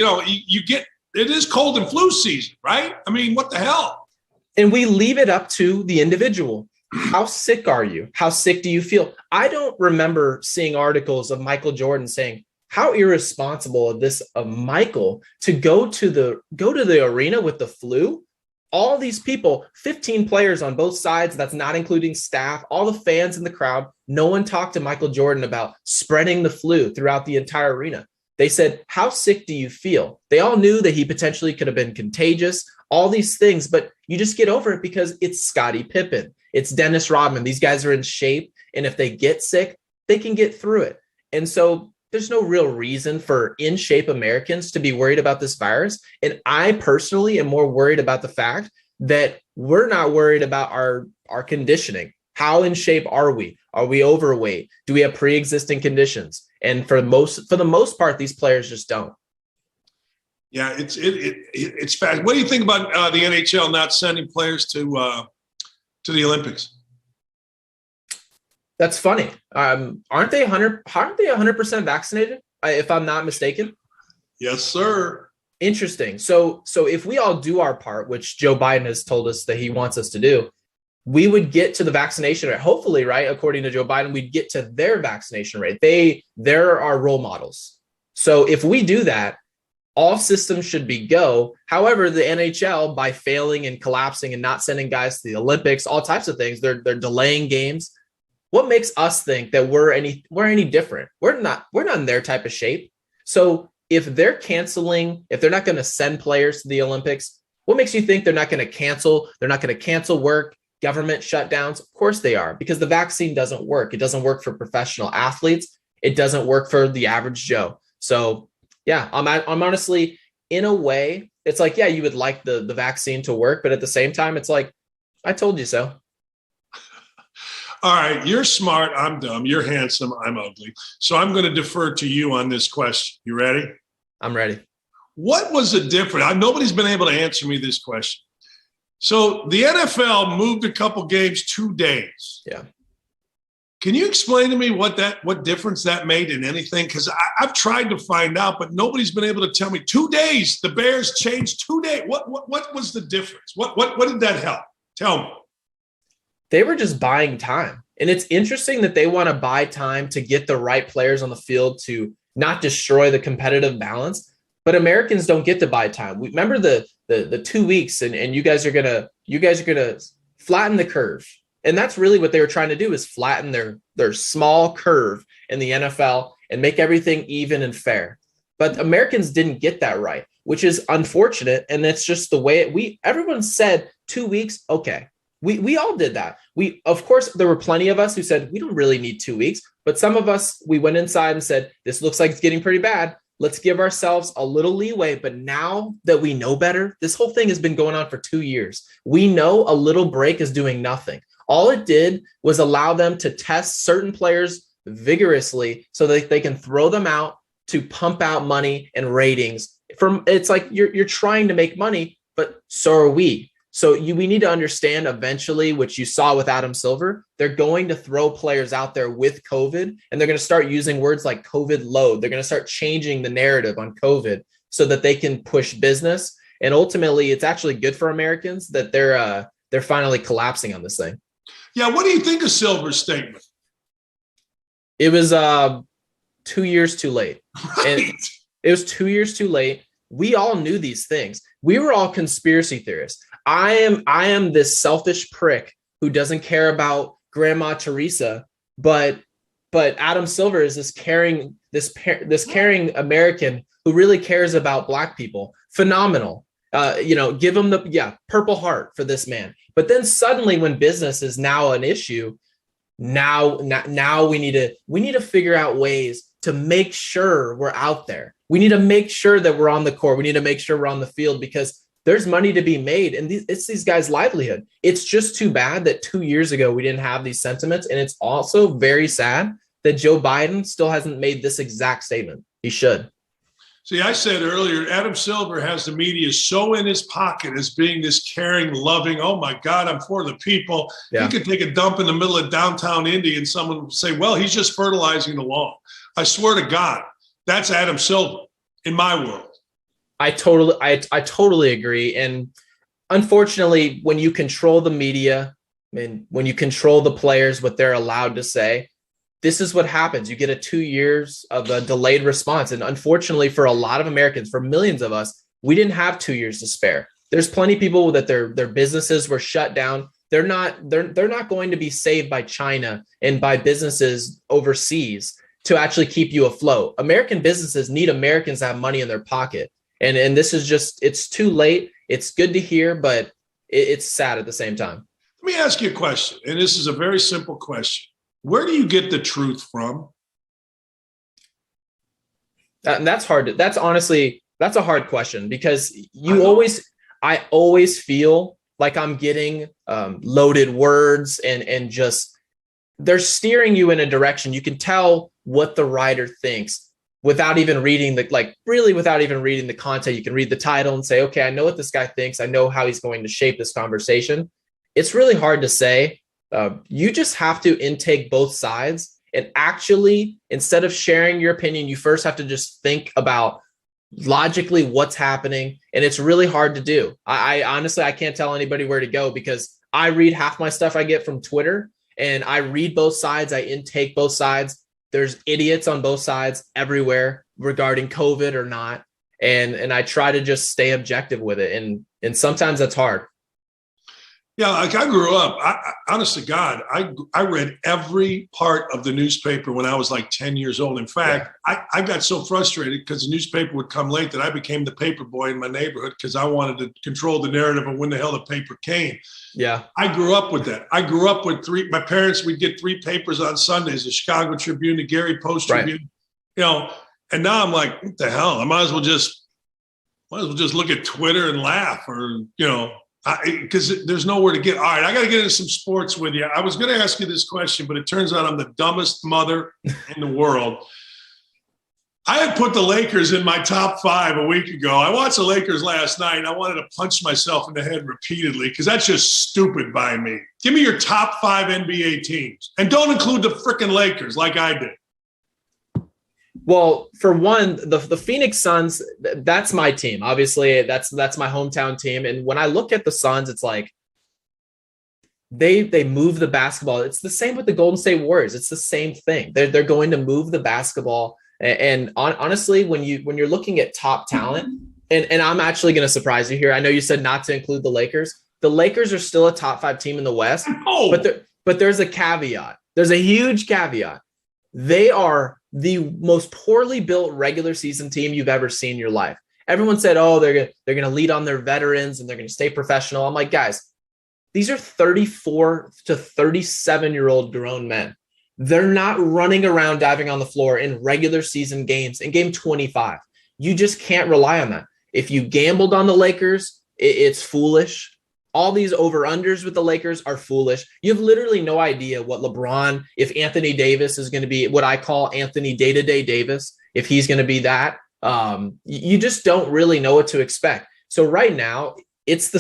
it is cold and flu season, right? I mean, what the hell? And we leave it up to the individual. How sick are you? How sick do you feel? I don't remember seeing articles of Michael Jordan saying how irresponsible of Michael to go to the arena with the flu. All these people, 15 players on both sides, that's not including staff, all the fans in the crowd. No one talked to Michael Jordan about spreading the flu throughout the entire arena. They said, how sick do you feel? They all knew that he potentially could have been contagious, all these things, but you just get over it because it's Scottie Pippen. It's Dennis Rodman. These guys are in shape. And if they get sick, they can get through it. And so there's no real reason for in shape Americans to be worried about this virus. And I personally am more worried about the fact that we're not worried about our conditioning. How in shape are we? Are we overweight? Do we have pre-existing conditions? And for the most part, these players just don't. Yeah, it's fast. What do you think about the NHL not sending players to the Olympics? That's funny. Aren't they 100% vaccinated? If I'm not mistaken. Yes, sir. Interesting. So if we all do our part, which Joe Biden has told us that he wants us to do, we would get to the vaccination rate. Hopefully, right? According to Joe Biden, we'd get to their vaccination rate. They're our role models. So if we do that, all systems should be go. However, the NHL, by failing and collapsing and not sending guys to the Olympics, all types of things, they're delaying games. What makes us think that we're any different? We're not in their type of shape. So if they're canceling, if they're not going to send players to the Olympics, what makes you think they're not going to cancel? They're not going to cancel work, government shutdowns? Of course they are, because the vaccine doesn't work. It doesn't work for professional athletes. It doesn't work for the average Joe. So yeah, I'm honestly, in a way, it's like, yeah, you would like the vaccine to work, but at the same time, it's like, I told you so. All right, you're smart, I'm dumb, you're handsome, I'm ugly. So I'm going to defer to you on this question. You ready? I'm ready. What was the difference? Nobody's been able to answer me this question. So the NFL moved a couple games 2 days. Yeah. Can you explain to me what difference that made in anything? Because I've tried to find out, but nobody's been able to tell me. 2 days, the Bears changed 2 days. What was the difference? What did that help? Tell me. They were just buying time. And it's interesting that they want to buy time to get the right players on the field to not destroy the competitive balance. But Americans don't get to buy time. We remember the 2 weeks, and you guys are gonna flatten the curve. And that's really what they were trying to do, is flatten their small curve in the NFL and make everything even and fair. But Americans didn't get that right, which is unfortunate. And it's just the way everyone said 2 weeks. Okay. We all did that. Of course, there were plenty of us who said, we don't really need 2 weeks, but some of us, we went inside and said, this looks like it's getting pretty bad. Let's give ourselves a little leeway. But now that we know better, this whole thing has been going on for 2 years. We know a little break is doing nothing. All it did was allow them to test certain players vigorously so that they can throw them out to pump out money and ratings. It's like you're trying to make money, but so are we. So we need to understand eventually, which you saw with Adam Silver, they're going to throw players out there with COVID, and they're going to start using words like COVID load. They're going to start changing the narrative on COVID so that they can push business. And ultimately, it's actually good for Americans that they're finally collapsing on this thing. Yeah, what do you think of Silver's statement? It was 2 years too late. Right. And it was 2 years too late. We all knew these things. We were all conspiracy theorists. I am this selfish prick who doesn't care about Grandma Teresa, but Adam Silver is this caring American who really cares about Black people. Phenomenal. Give him the Purple Heart for this man. But then suddenly, when business is now an issue, now we need to figure out ways to make sure we're out there. We need to make sure that we're on the court. We need to make sure we're on the field, because there's money to be made, and it's these guys' livelihood. It's just too bad that 2 years ago we didn't have these sentiments, and it's also very sad that Joe Biden still hasn't made this exact statement. He should. See, I said earlier, Adam Silver has the media so in his pocket as being this caring, loving, oh my God, I'm for the people. Yeah. He could take a dump in the middle of downtown Indy and someone would say, well, he's just fertilizing the lawn. I swear to God, that's Adam Silver in my world. I totally agree. And unfortunately, when you control the media and when you control the players, what they're allowed to say, this is what happens. You get a 2 years of a delayed response. And unfortunately, for a lot of Americans, for millions of us, we didn't have 2 years to spare. There's plenty of people that their businesses were shut down. They're not going to be saved by China and by businesses overseas to actually keep you afloat. American businesses need Americans to have money in their pocket. And this is just, it's too late. It's good to hear, but it's sad at the same time. Let me ask you a question. And this is a very simple question. Where do you get the truth from? And that's hard. That's a hard question, because I always feel like I'm getting loaded words and just, they're steering you in a direction. You can tell what the writer thinks without even reading without even reading the content. You can read the title and say, okay, I know what this guy thinks. I know how he's going to shape this conversation. It's really hard to say. You just have to intake both sides, and actually, instead of sharing your opinion, you first have to just think about logically what's happening. And it's really hard to do. I honestly, I can't tell anybody where to go, because I read half my stuff I get from Twitter, and I read both sides. I intake both sides. There's idiots on both sides everywhere regarding COVID or not. And I try to just stay objective with it. And sometimes that's hard. Yeah, like I grew up, honest to God, I read every part of the newspaper when I was like 10 years old. In fact, I got so frustrated because the newspaper would come late that I became the paper boy in my neighborhood because I wanted to control the narrative of when the hell the paper came. Yeah. I grew up with that. I grew up with my parents, we'd get 3 papers on Sundays, the Chicago Tribune, the Gary Post Tribune, and now I'm like, what the hell? I might as well just look at Twitter and laugh, or, because there's nowhere to get. All right, I got to get into some sports with you. I was going to ask you this question, but it turns out I'm the dumbest mother in the world. I had put the Lakers in my top 5 a week ago. I watched the Lakers last night, and I wanted to punch myself in the head repeatedly because that's just stupid by me. Give me your top 5 NBA teams, and don't include the freaking Lakers like I did. Well, for one, the Phoenix Suns, that's my team. Obviously, that's my hometown team. And when I look at the Suns, it's like they move the basketball. It's the same with the Golden State Warriors. It's the same thing. They're going to move the basketball. And honestly, when you're looking at top talent, and I'm actually going to surprise you here. I know you said not to include the Lakers. The Lakers are still a top 5 team in the West, But there's a caveat. There's a huge caveat. They are the most poorly built regular season team you've ever seen in your life. Everyone said, oh, they're going to lead on their veterans and they're going to stay professional. I'm like, guys, these are 34 to 37-year-old grown men. They're not running around diving on the floor in regular season games in game 25. You just can't rely on that. If you gambled on the Lakers, it's foolish. All these over-unders with the Lakers are foolish. You have literally no idea what LeBron, if Anthony Davis is going to be what I call Anthony Day-to-Day Davis, if he's going to be that. You just don't really know what to expect. So right now, it's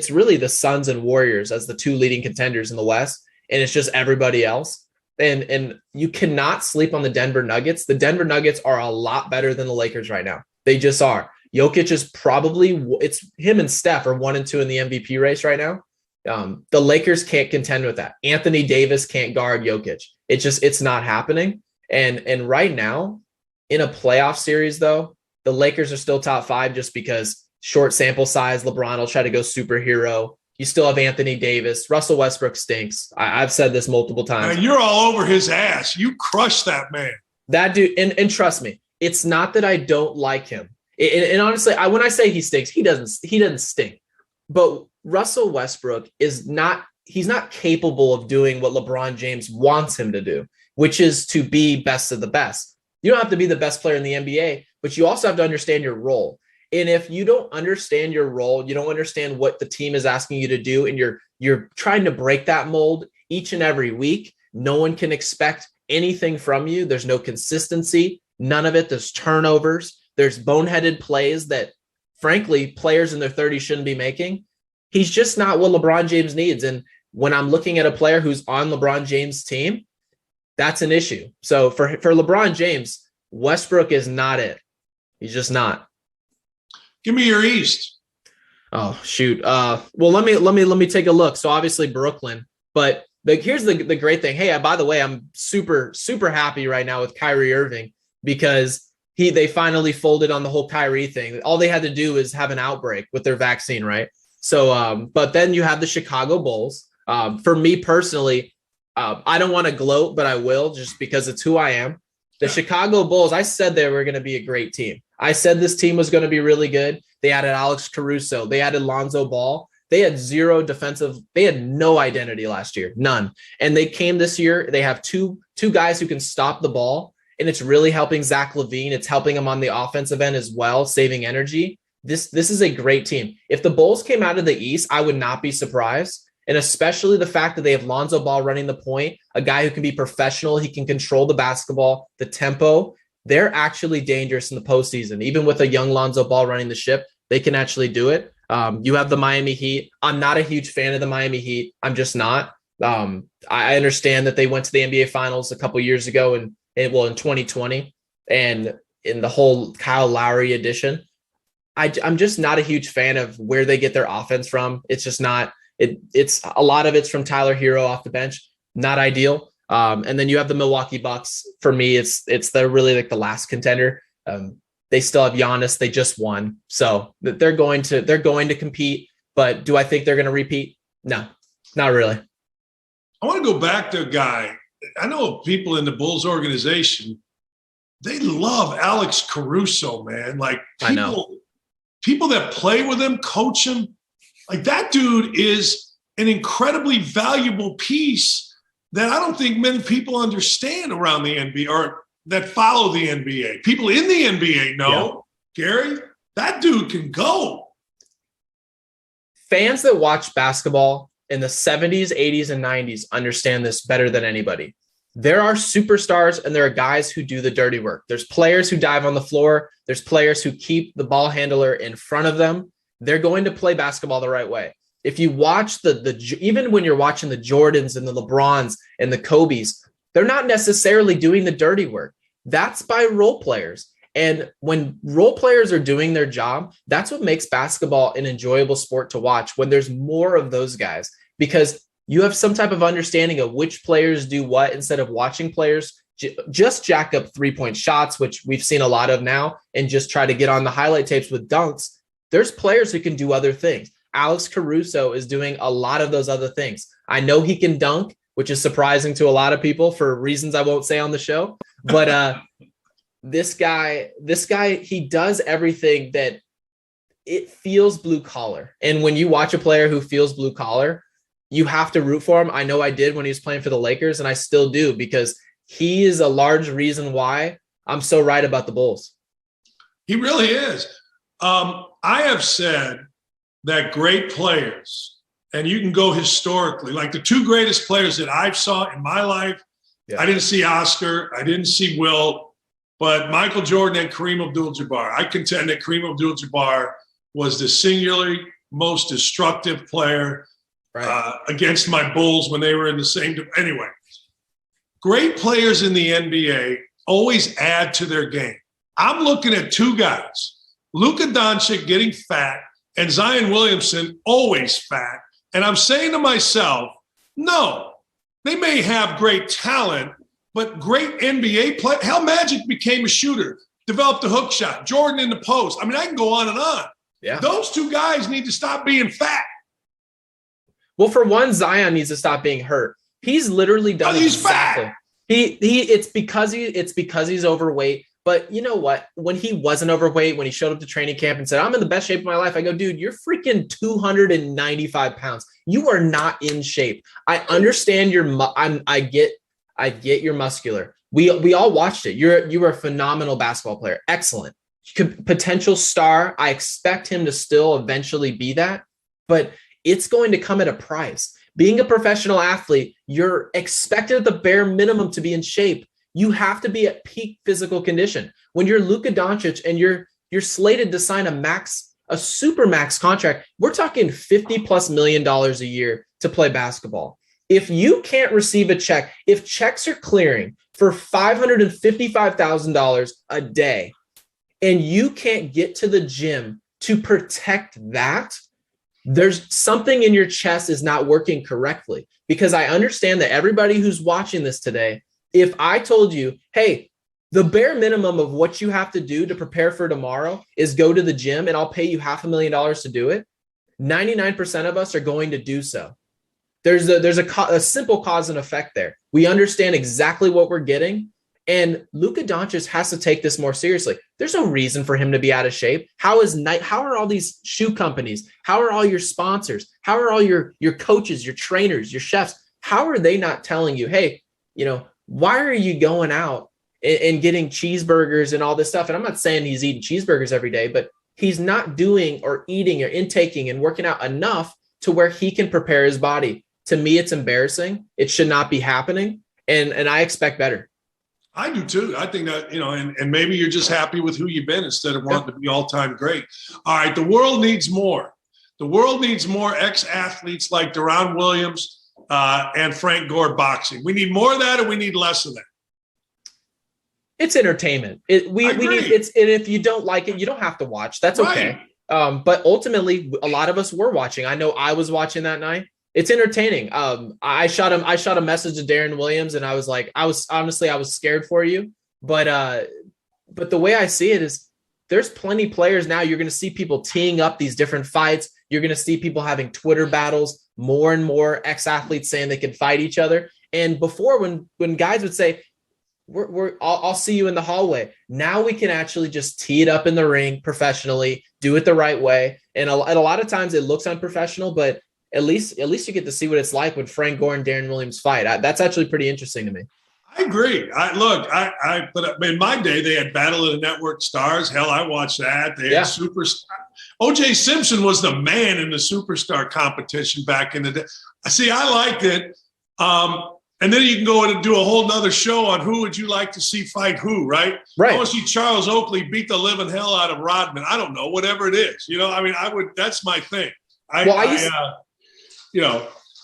really the Suns and Warriors as the two leading contenders in the West, and it's just everybody else. And you cannot sleep on the Denver Nuggets. The Denver Nuggets are a lot better than the Lakers right now. They just are. Jokic is it's him and Steph are 1 and 2 in the MVP race right now. The Lakers can't contend with that. Anthony Davis can't guard Jokic. It's not happening. And right now in a playoff series, though, the Lakers are still top 5 just because short sample size. LeBron will try to go superhero. You still have Anthony Davis. Russell Westbrook stinks. I've said this multiple times. Man, you're all over his ass. You crushed that man. That dude, and trust me, it's not that I don't like him. And honestly, when I say he stinks, he doesn't stink. But Russell Westbrook he's not capable of doing what LeBron James wants him to do, which is to be best of the best. You don't have to be the best player in the NBA, but you also have to understand your role. And if you don't understand your role, you don't understand what the team is asking you to do, and you're trying to break that mold each and every week, no one can expect anything from you. There's no consistency, none of it. There's turnovers. There's boneheaded plays that, frankly, players in their 30s shouldn't be making. He's just not what LeBron James needs. And when I'm looking at a player who's on LeBron James' team, that's an issue. So for LeBron James, Westbrook is not it. He's just not. Give me your East. Oh, shoot. Well, let me take a look. So obviously Brooklyn, but here's the great thing. Hey, by the way, I'm super, super happy right now with Kyrie Irving because they finally folded on the whole Kyrie thing. All they had to do is have an outbreak with their vaccine, right? So, but then you have the Chicago Bulls. For me personally, I don't want to gloat, but I will just because it's who I am. The Chicago Bulls, I said they were going to be a great team. I said this team was going to be really good. They added Alex Caruso. They added Lonzo Ball. They had zero defensive. They had no identity last year, none. And they came this year. They have two guys who can stop the ball. And it's really helping Zach LaVine. It's helping him on the offensive end as well, saving energy. This is a great team. If the Bulls came out of the East, I would not be surprised. And especially the fact that they have Lonzo Ball running the point, a guy who can be professional. He can control the basketball, the tempo. They're actually dangerous in the postseason. Even with a young Lonzo Ball running the ship, they can actually do it. You have the Miami Heat. I'm not a huge fan of the Miami Heat. I'm just not. I understand that they went to the NBA Finals a couple years ago in 2020 and in the whole Kyle Lowry edition. I'm just not a huge fan of where they get their offense from. It's just not. It's a lot of it's from Tyler Hero off the bench. Not ideal. And then you have the Milwaukee Bucks. For me, they're really like the last contender. They still have Giannis. They just won, so they're going to compete. But do I think they're going to repeat? No, not really. I want to go back to a guy. I know people in the Bulls organization. They love Alex Caruso, man. Like I know people that play with him, coach him. Like that dude is an incredibly valuable piece that I don't think many people understand around the NBA or that follow the NBA. People in the NBA know, Gary, that dude can go. Fans that watch basketball in the 70s, 80s, and 90s understand this better than anybody. There are superstars and there are guys who do the dirty work. There's players who dive on the floor. There's players who keep the ball handler in front of them. They're going to play basketball the right way. If you watch even when you're watching the Jordans and the LeBrons and the Kobes, they're not necessarily doing the dirty work. That's by role players. And when role players are doing their job, that's what makes basketball an enjoyable sport to watch when there's more of those guys, because you have some type of understanding of which players do what instead of watching players just jack up 3-point shots, which we've seen a lot of now, and just try to get on the highlight tapes with dunks. There's players who can do other things. Alex Caruso is doing a lot of those other things. I know he can dunk. which is surprising to a lot of people for reasons I won't say on the show. But this guy, he does everything that it feels blue collar. And when you watch a player who feels blue collar, you have to root for him. I know I did when he was playing for the Lakers, and I still do, because he is a large reason why I'm so right about the Bulls. He really is. I have said that great players, and you can go historically, like the two greatest players that I've saw in my life, I didn't see Oscar, I didn't see Wilt, but Michael Jordan and Kareem Abdul-Jabbar. I contend that Kareem Abdul-Jabbar was the singularly most destructive player against my Bulls when they were in the same – anyway. Great players in the NBA always add to their game. I'm looking at two guys, Luka Doncic getting fat and Zion Williamson always fat. And I'm saying to myself, no, they may have great talent, but great NBA play. Hell, Magic became a shooter, developed a hook shot, Jordan in the post. I mean, I can go on and on. Yeah. Those two guys need to stop being fat. Well, for one, Zion needs to stop being hurt. He's literally done exactly. Fat. It's because he's overweight. But you know what? When he wasn't overweight, when he showed up to training camp and said, I'm in the best shape of my life, I go, dude, you're freaking 295 pounds. You are not in shape. I understand I get you're muscular. We all watched it. You were a phenomenal basketball player. Excellent. Potential star. I expect him to still eventually be that, but it's going to come at a price. Being a professional athlete, you're expected at the bare minimum to be in shape. You have to be at peak physical condition. When you're Luka Doncic and you're slated to sign a super max contract, we're talking $50+ million a year to play basketball. If you can't receive a check, if checks are clearing for $555,000 a day, and you can't get to the gym to protect that, there's something in your chest is not working correctly. Because I understand that everybody who's watching this today, if I told you, hey, the bare minimum of what you have to do to prepare for tomorrow is go to the gym and I'll pay you $500,000 to do it, 99% of us are going to do so. There's a simple cause and effect there. We understand exactly what we're getting. And Luka Doncic has to take this more seriously. There's no reason for him to be out of shape. How are all these shoe companies? How are all your sponsors? How are all your coaches, your trainers, your chefs? How are they not telling you, hey, why are you going out and getting cheeseburgers and all this stuff? And I'm not saying he's eating cheeseburgers every day, but he's not doing or eating or intaking and working out enough to where he can prepare his body. To me, it's embarrassing. It should not be happening. And I expect better. I do too. I think that, and maybe you're just happy with who you've been instead of wanting to be all-time great. All right, the world needs more. The world needs more ex-athletes like Deron Williams and Frank Gore boxing. We need more of that, or we need less of that. It's entertainment. We need and if you don't like it, you don't have to watch. That's okay. Right. But ultimately, a lot of us were watching. I know I was watching that night. It's entertaining. I shot a message to Darren Williams, and I was like, I was scared for you. But the way I see it is, there's plenty of players now. You're going to see people teeing up these different fights. You're going to see people having Twitter battles. More and more ex-athletes saying they can fight each other. And before, when guys would say, I'll see you in the hallway. Now we can actually just tee it up in the ring professionally, do it the right way. And a lot of times it looks unprofessional, but at least you get to see what it's like when Frank Gore and Darren Williams fight. That's actually pretty interesting to me. I agree. But in my day, they had Battle of the Network Stars. Hell, I watched that. They had Superstar. O.J. Simpson was the man in the Superstar competition back in the day. See, I liked it. And then you can go in and do a whole nother show on who would you like to see fight who, right? Right. I want to see Charles Oakley beat the living hell out of Rodman. I don't know, whatever it is. I would. That's my thing.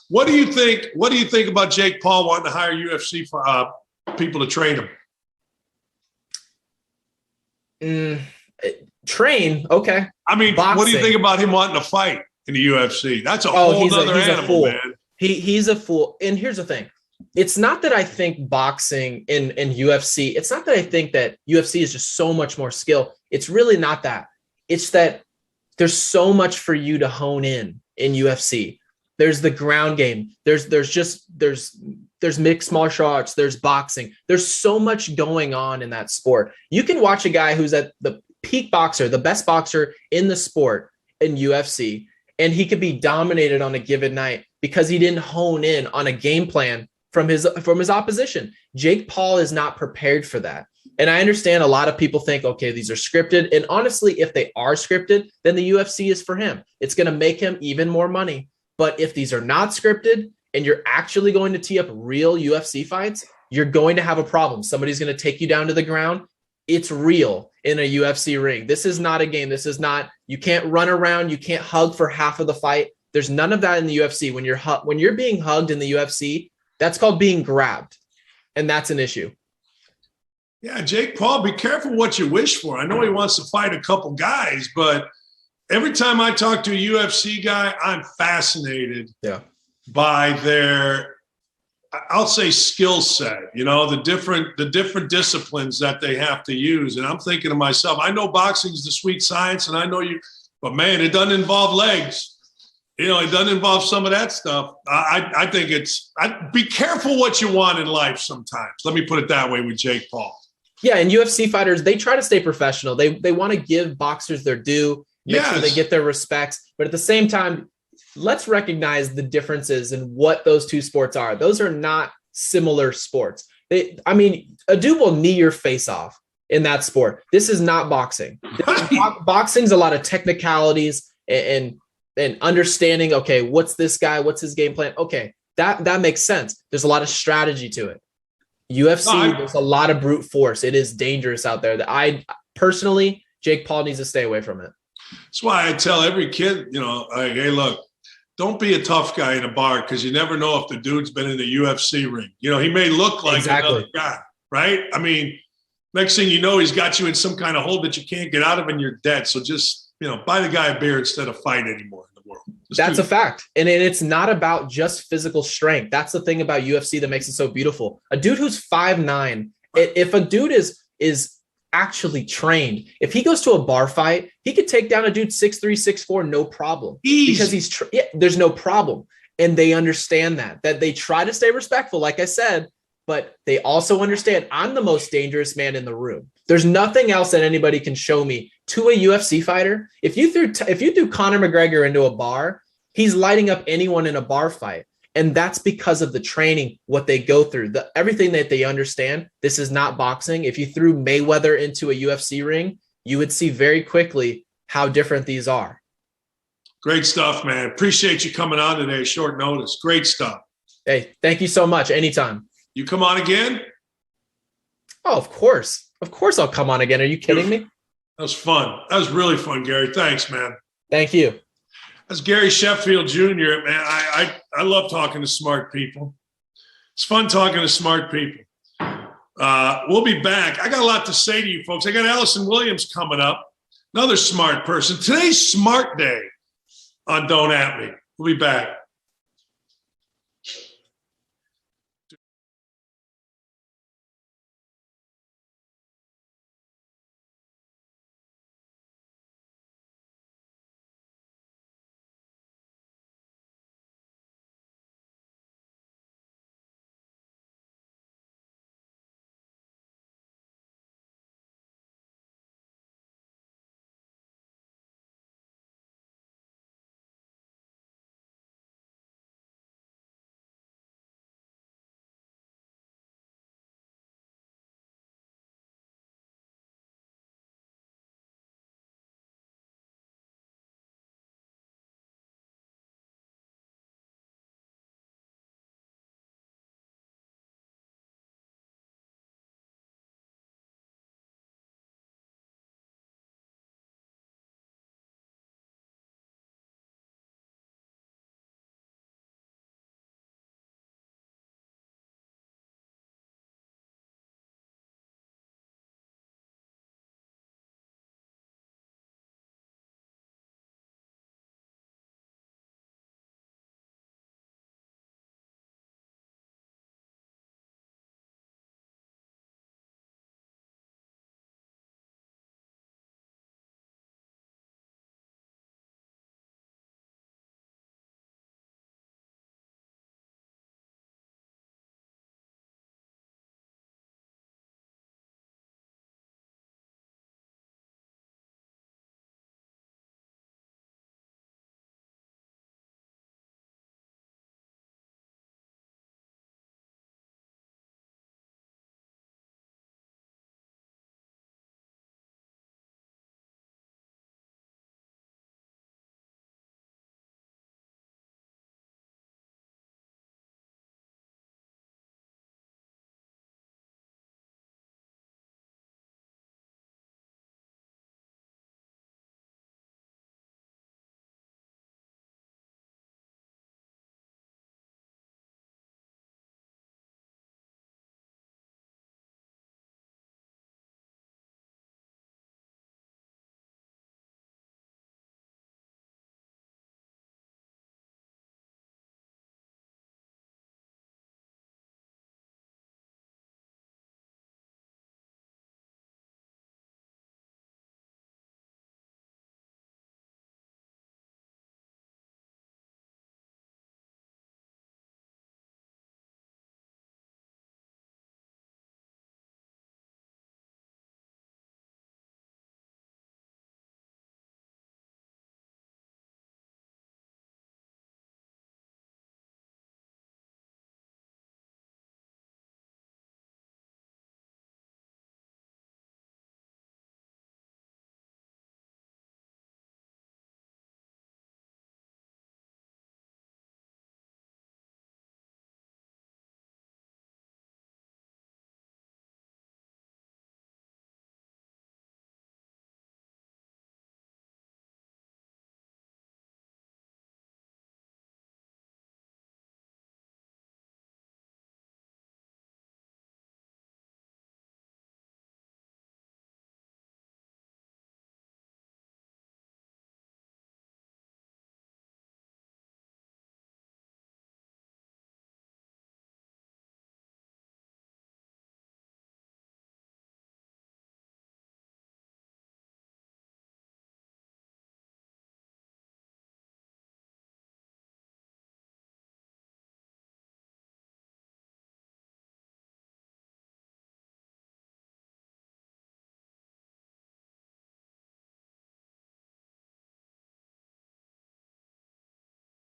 What do you think? What do you think about Jake Paul wanting to hire UFC for people to train him? Train, okay. I mean, boxing. What do you think about him wanting to fight in the UFC? That's a whole other animal, man. He's a fool. And here's the thing. It's not that I think boxing in UFC, it's not that I think that UFC is just so much more skill. It's really not that. It's that there's so much for you to hone in UFC. There's the ground game. There's mixed martial arts. There's boxing. There's so much going on in that sport. You can watch a guy who's at the peak boxer, the best boxer in the sport in UFC, and he could be dominated on a given night because he didn't hone in on a game plan from his opposition. Jake Paul is not prepared for that. And I understand a lot of people think, okay, these are scripted. And honestly, if they are scripted, then the UFC is for him. It's going to make him even more money. But if these are not scripted and you're actually going to tee up real UFC fights, you're going to have a problem. Somebody's going to take you down to the ground. It's real in a UFC ring. This is not a game. This is not, you can't run around. You can't hug for half of the fight. There's none of that in the UFC. When you're being hugged in the UFC, that's called being grabbed. And that's an issue. Yeah, Jake Paul, be careful what you wish for. I know he wants to fight a couple guys, but every time I talk to a UFC guy, I'm fascinated by their, I'll say, skill set, the different disciplines that they have to use. And I'm thinking to myself, I know boxing is the sweet science, and I know but man, it doesn't involve legs. It doesn't involve some of that stuff. I think be careful what you want in life sometimes. Let me put it that way with Jake Paul. Yeah, and UFC fighters, they try to stay professional. They want to give boxers their due, make sure they get their respects. But at the same time, let's recognize the differences in what those two sports are. Those are not similar sports. A dude will knee your face off in that sport. This is not boxing. Boxing's a lot of technicalities and understanding, okay, what's this guy? What's his game plan? Okay, that makes sense. There's a lot of strategy to it. UFC, there's a lot of brute force. It is dangerous out there. That I personally, Jake Paul needs to stay away from it. That's why I tell every kid, hey, look, don't be a tough guy in a bar because you never know if the dude's been in the UFC ring. He may look like another guy, right? I mean, next thing you know, he's got you in some kind of hole that you can't get out of and you're dead. So just, buy the guy a beer instead of fight anymore in the world. That's a fact. And it's not about just physical strength. That's the thing about UFC that makes it so beautiful. A dude who's 5'9", if a dude is actually trained, if he goes to a bar fight, he could take down a dude 6'3", 6'4", no problem. Easy. Because there's no problem. And they understand that they try to stay respectful, like I said, but they also understand I'm the most dangerous man in the room. There's nothing else that anybody can show me to a UFC fighter. If you threw Conor McGregor into a bar, he's lighting up anyone in a bar fight. And that's because of the training, what they go through, everything that they understand. This is not boxing. If you threw Mayweather into a UFC ring, you would see very quickly how different these are. Great stuff, man. Appreciate you coming on today. Short notice. Great stuff. Hey, thank you so much. Anytime. You come on again? Oh, of course. Of course I'll come on again. Are you kidding me? That was fun. That was really fun, Gary. Thanks, man. Thank you. That's Gary Sheffield Jr., man. I love talking to smart people. It's fun talking to smart people. We'll be back. I got a lot to say to you folks. I got Alison Williams coming up, another smart person. Today's smart day on Don't At Me. We'll be back.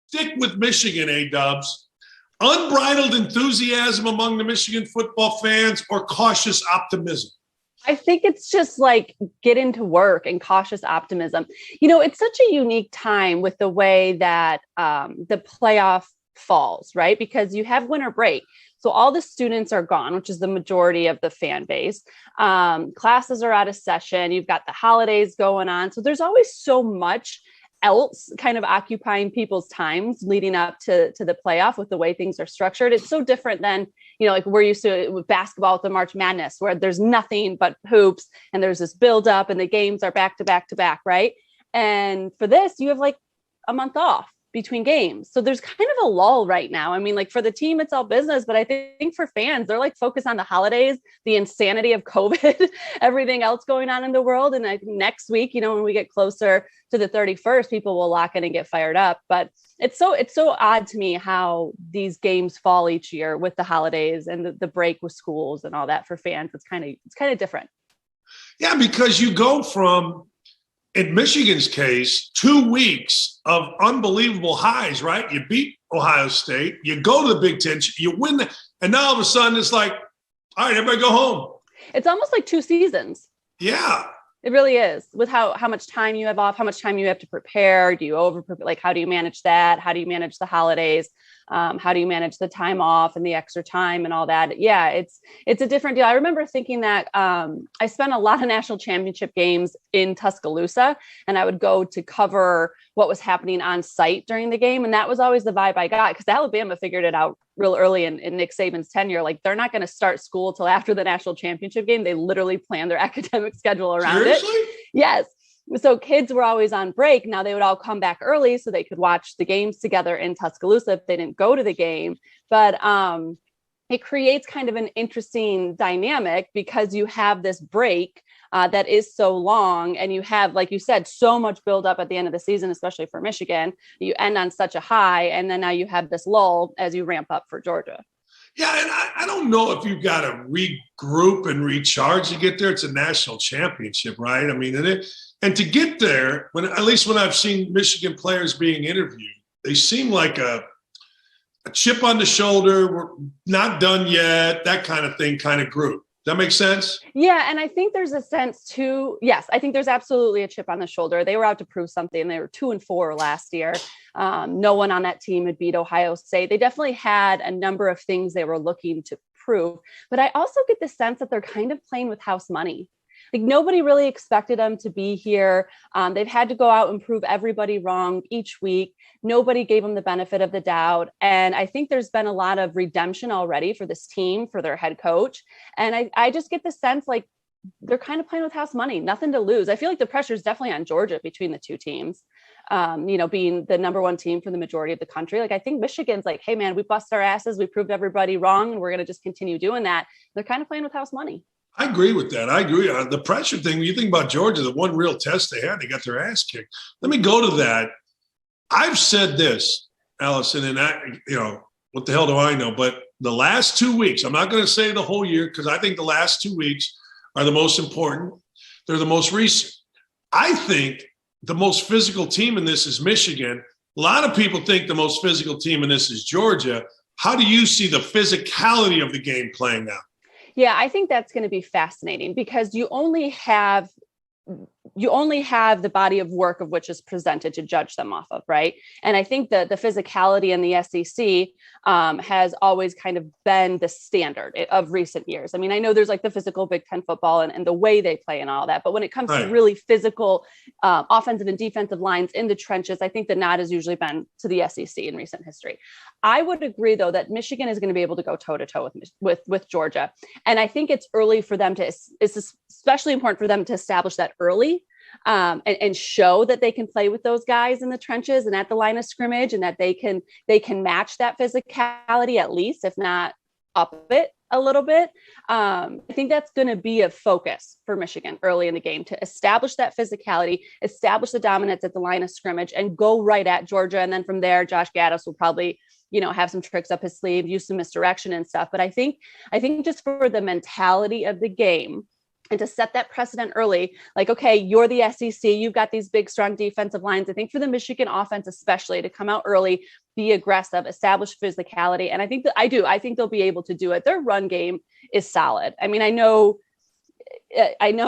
stick with Michigan, A-Dubs. Unbridled enthusiasm among the Michigan football fans or cautious optimism? I think it's just like get into work and cautious optimism. It's such a unique time with the way that the playoff falls, right? Because you have winter break. So all the students are gone, which is the majority of the fan base. Classes are out of session. You've got the holidays going on. So there's always so much else kind of occupying people's times leading up to the playoff with the way things are structured. It's so different than, like we're used to with basketball with the March Madness, where there's nothing but hoops and there's this build up and the games are back to back to back, right? And for this, you have like a month off between games. So there's kind of a lull right now. I mean, like for the team, it's all business, but I think for fans, they're like focused on the holidays, the insanity of COVID, everything else going on in the world. And I think next week, when we get closer to the 31st, people will lock in and get fired up. But it's so odd to me how these games fall each year with the holidays and the break with schools and all that for fans. It's kind of different. Yeah, because you go from, in Michigan's case, 2 weeks of unbelievable highs, right? You beat Ohio State, you go to the Big Ten, you win, and now all of a sudden it's like, all right, everybody go home. It's almost like 2 seasons. Yeah. It really is, with how much time you have off, how much time you have to prepare. Do you over-prepare? Like, how do you manage that? How do you manage the holidays? How do you manage the time off and the extra time and all that? Yeah, it's a different deal. I remember thinking that I spent a lot of national championship games in Tuscaloosa, and I would go to cover what was happening on site during the game. And that was always the vibe I got, because Alabama figured it out real early in Nick Saban's tenure. Like, they're not going to start school till after the national championship game. They literally plan their academic schedule around it. Yes. So kids were always on break. Now they would all come back early so they could watch the games together in Tuscaloosa if they didn't go to the game. But it creates kind of an interesting dynamic, because you have this break that is so long, and you have, like you said, so much buildup at the end of the season, especially for Michigan. You end on such a high, and then now you have this lull as you ramp up for Georgia. Yeah, and I don't know if you've got to regroup and recharge to get there. It's a national championship, right? I mean, and to get there, at least when I've seen Michigan players being interviewed, they seem like a chip on the shoulder, we're not done yet, that kind of thing, kind of group. Does that make sense? Yeah, and I think there's a sense too. Yes, I think there's absolutely a chip on the shoulder. They were out to prove something. They were 2-4 last year. No one on that team had beat Ohio State. They definitely had a number of things they were looking to prove. But I also get the sense that they're kind of playing with house money. Like, nobody really expected them to be here. They've had to go out and prove everybody wrong each week. Nobody gave them the benefit of the doubt. And I think there's been a lot of redemption already for this team, for their head coach. And I just get the sense like they're kind of playing with house money, nothing to lose. I feel like the pressure is definitely on Georgia between the two teams, being the number one team for the majority of the country. Like, I think Michigan's like, hey, man, we bust our asses. We proved everybody wrong, and we're going to just continue doing that. They're kind of playing with house money. I agree with that. I agree. The pressure thing, when you think about Georgia, the one real test they had, they got their ass kicked. Let me go to that. I've said this, Alison, and what the hell do I know? But the last 2 weeks, I'm not going to say the whole year, because I think the last 2 weeks are the most important. They're the most recent. I think the most physical team in this is Michigan. A lot of people think the most physical team in this is Georgia. How do you see the physicality of the game playing out? Yeah, I think that's going to be fascinating, because you only have the body of work of which is presented to judge them off of, right? And I think that the physicality in the SEC has always kind of been the standard of recent years. I mean, I know there's like the physical Big Ten football and the way they play and all that, but when it comes to really physical offensive and defensive lines in the trenches, I think the nod has usually been to the SEC in recent history. I would agree, though, that Michigan is going to be able to go toe-to-toe with Georgia. And I think it's early for them it's especially important for them to establish that early and show that they can play with those guys in the trenches and at the line of scrimmage, and that they can match that physicality, at least, if not up it a little bit. I think that's going to be a focus for Michigan early in the game, to establish that physicality, establish the dominance at the line of scrimmage, and go right at Georgia. And then from there, Josh Gaddis will probably have some tricks up his sleeve, use some misdirection and stuff. But I think just for the mentality of the game, and to set that precedent early, like, okay, you're the SEC, you've got these big, strong defensive lines. I think for the Michigan offense, especially, to come out early, be aggressive, establish physicality. And I think they'll be able to do it. Their run game is solid. I mean, I know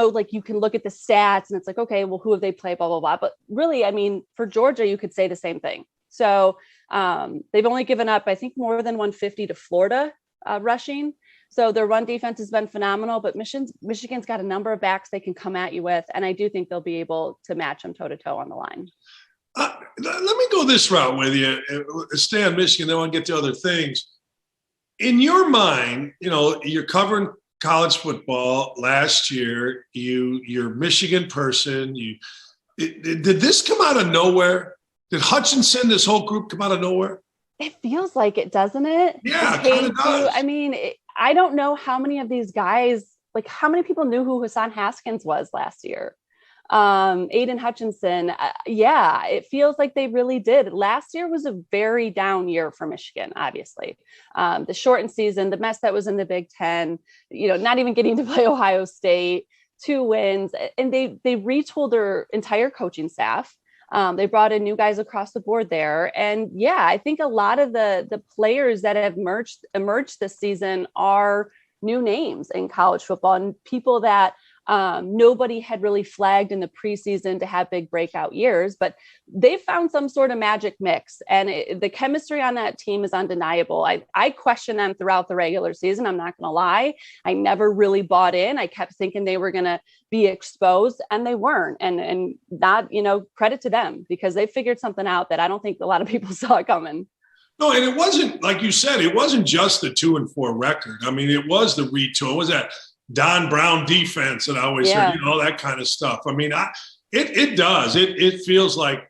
like you can look at the stats and it's like, okay, well, who have they played, blah, blah, blah. But really, I mean, for Georgia, you could say the same thing. So they've only given up, I think, more than 150 to Florida rushing. So their run defense has been phenomenal, but Michigan's got a number of backs they can come at you with. And I do think they'll be able to match them toe to toe on the line. Let me go this route with you. Stay on Michigan, then I'll get to other things. In your mind, you're covering college football last year. You're a Michigan person. Did this come out of nowhere? Did Hutchinson, this whole group, come out of nowhere? It feels like it, doesn't it? Yeah, it kind of does. I mean, I don't know how many of these guys, like how many people knew who Hassan Haskins was last year. Aiden Hutchinson. It feels like they really did. Last year was a very down year for Michigan, obviously. The shortened season, the mess that was in the Big Ten, not even getting to play Ohio State, 2 wins, and they retooled their entire coaching staff. They brought in new guys across the board there. And I think a lot of the players that have emerged this season are new names in college football and people that nobody had really flagged in the preseason to have big breakout years, but they found some sort of magic mix. And the chemistry on that team is undeniable. I questioned them throughout the regular season. I'm not going to lie. I never really bought in. I kept thinking they were going to be exposed, and they weren't. And not, credit to them, because they figured something out that I don't think a lot of people saw it coming. No, and it wasn't, like you said, it wasn't just the 2-4 record. I mean, it was the retool. It was that Don Brown defense that I always heard, that kind of stuff. I mean, it does. It feels like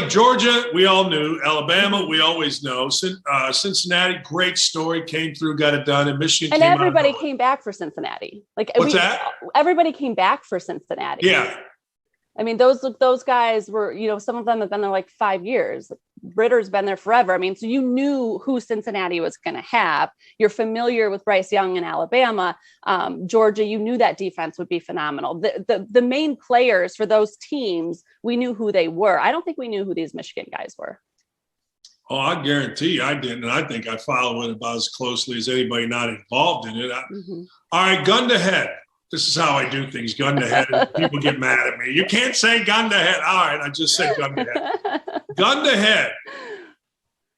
Georgia, we all knew. Alabama, we always know. Cincinnati, great story, came through, got it done. And Michigan and everybody came back for Cincinnati. What's that? Everybody came back for Cincinnati. Yeah. I mean, those guys were, some of them have been there like 5 years. Ritter's been there forever. I mean, so you knew who Cincinnati was going to have. You're familiar with Bryce Young in Alabama. Georgia, you knew that defense would be phenomenal. The main players for those teams, we knew who they were. I don't think we knew who these Michigan guys were. Oh, I guarantee you I didn't. And I think I follow it about as closely as anybody not involved in it. All right, gun to head. This is how I do things, gun to head. And people get mad at me. You can't say gun to head. All right, I just said gun to head. Gun to head.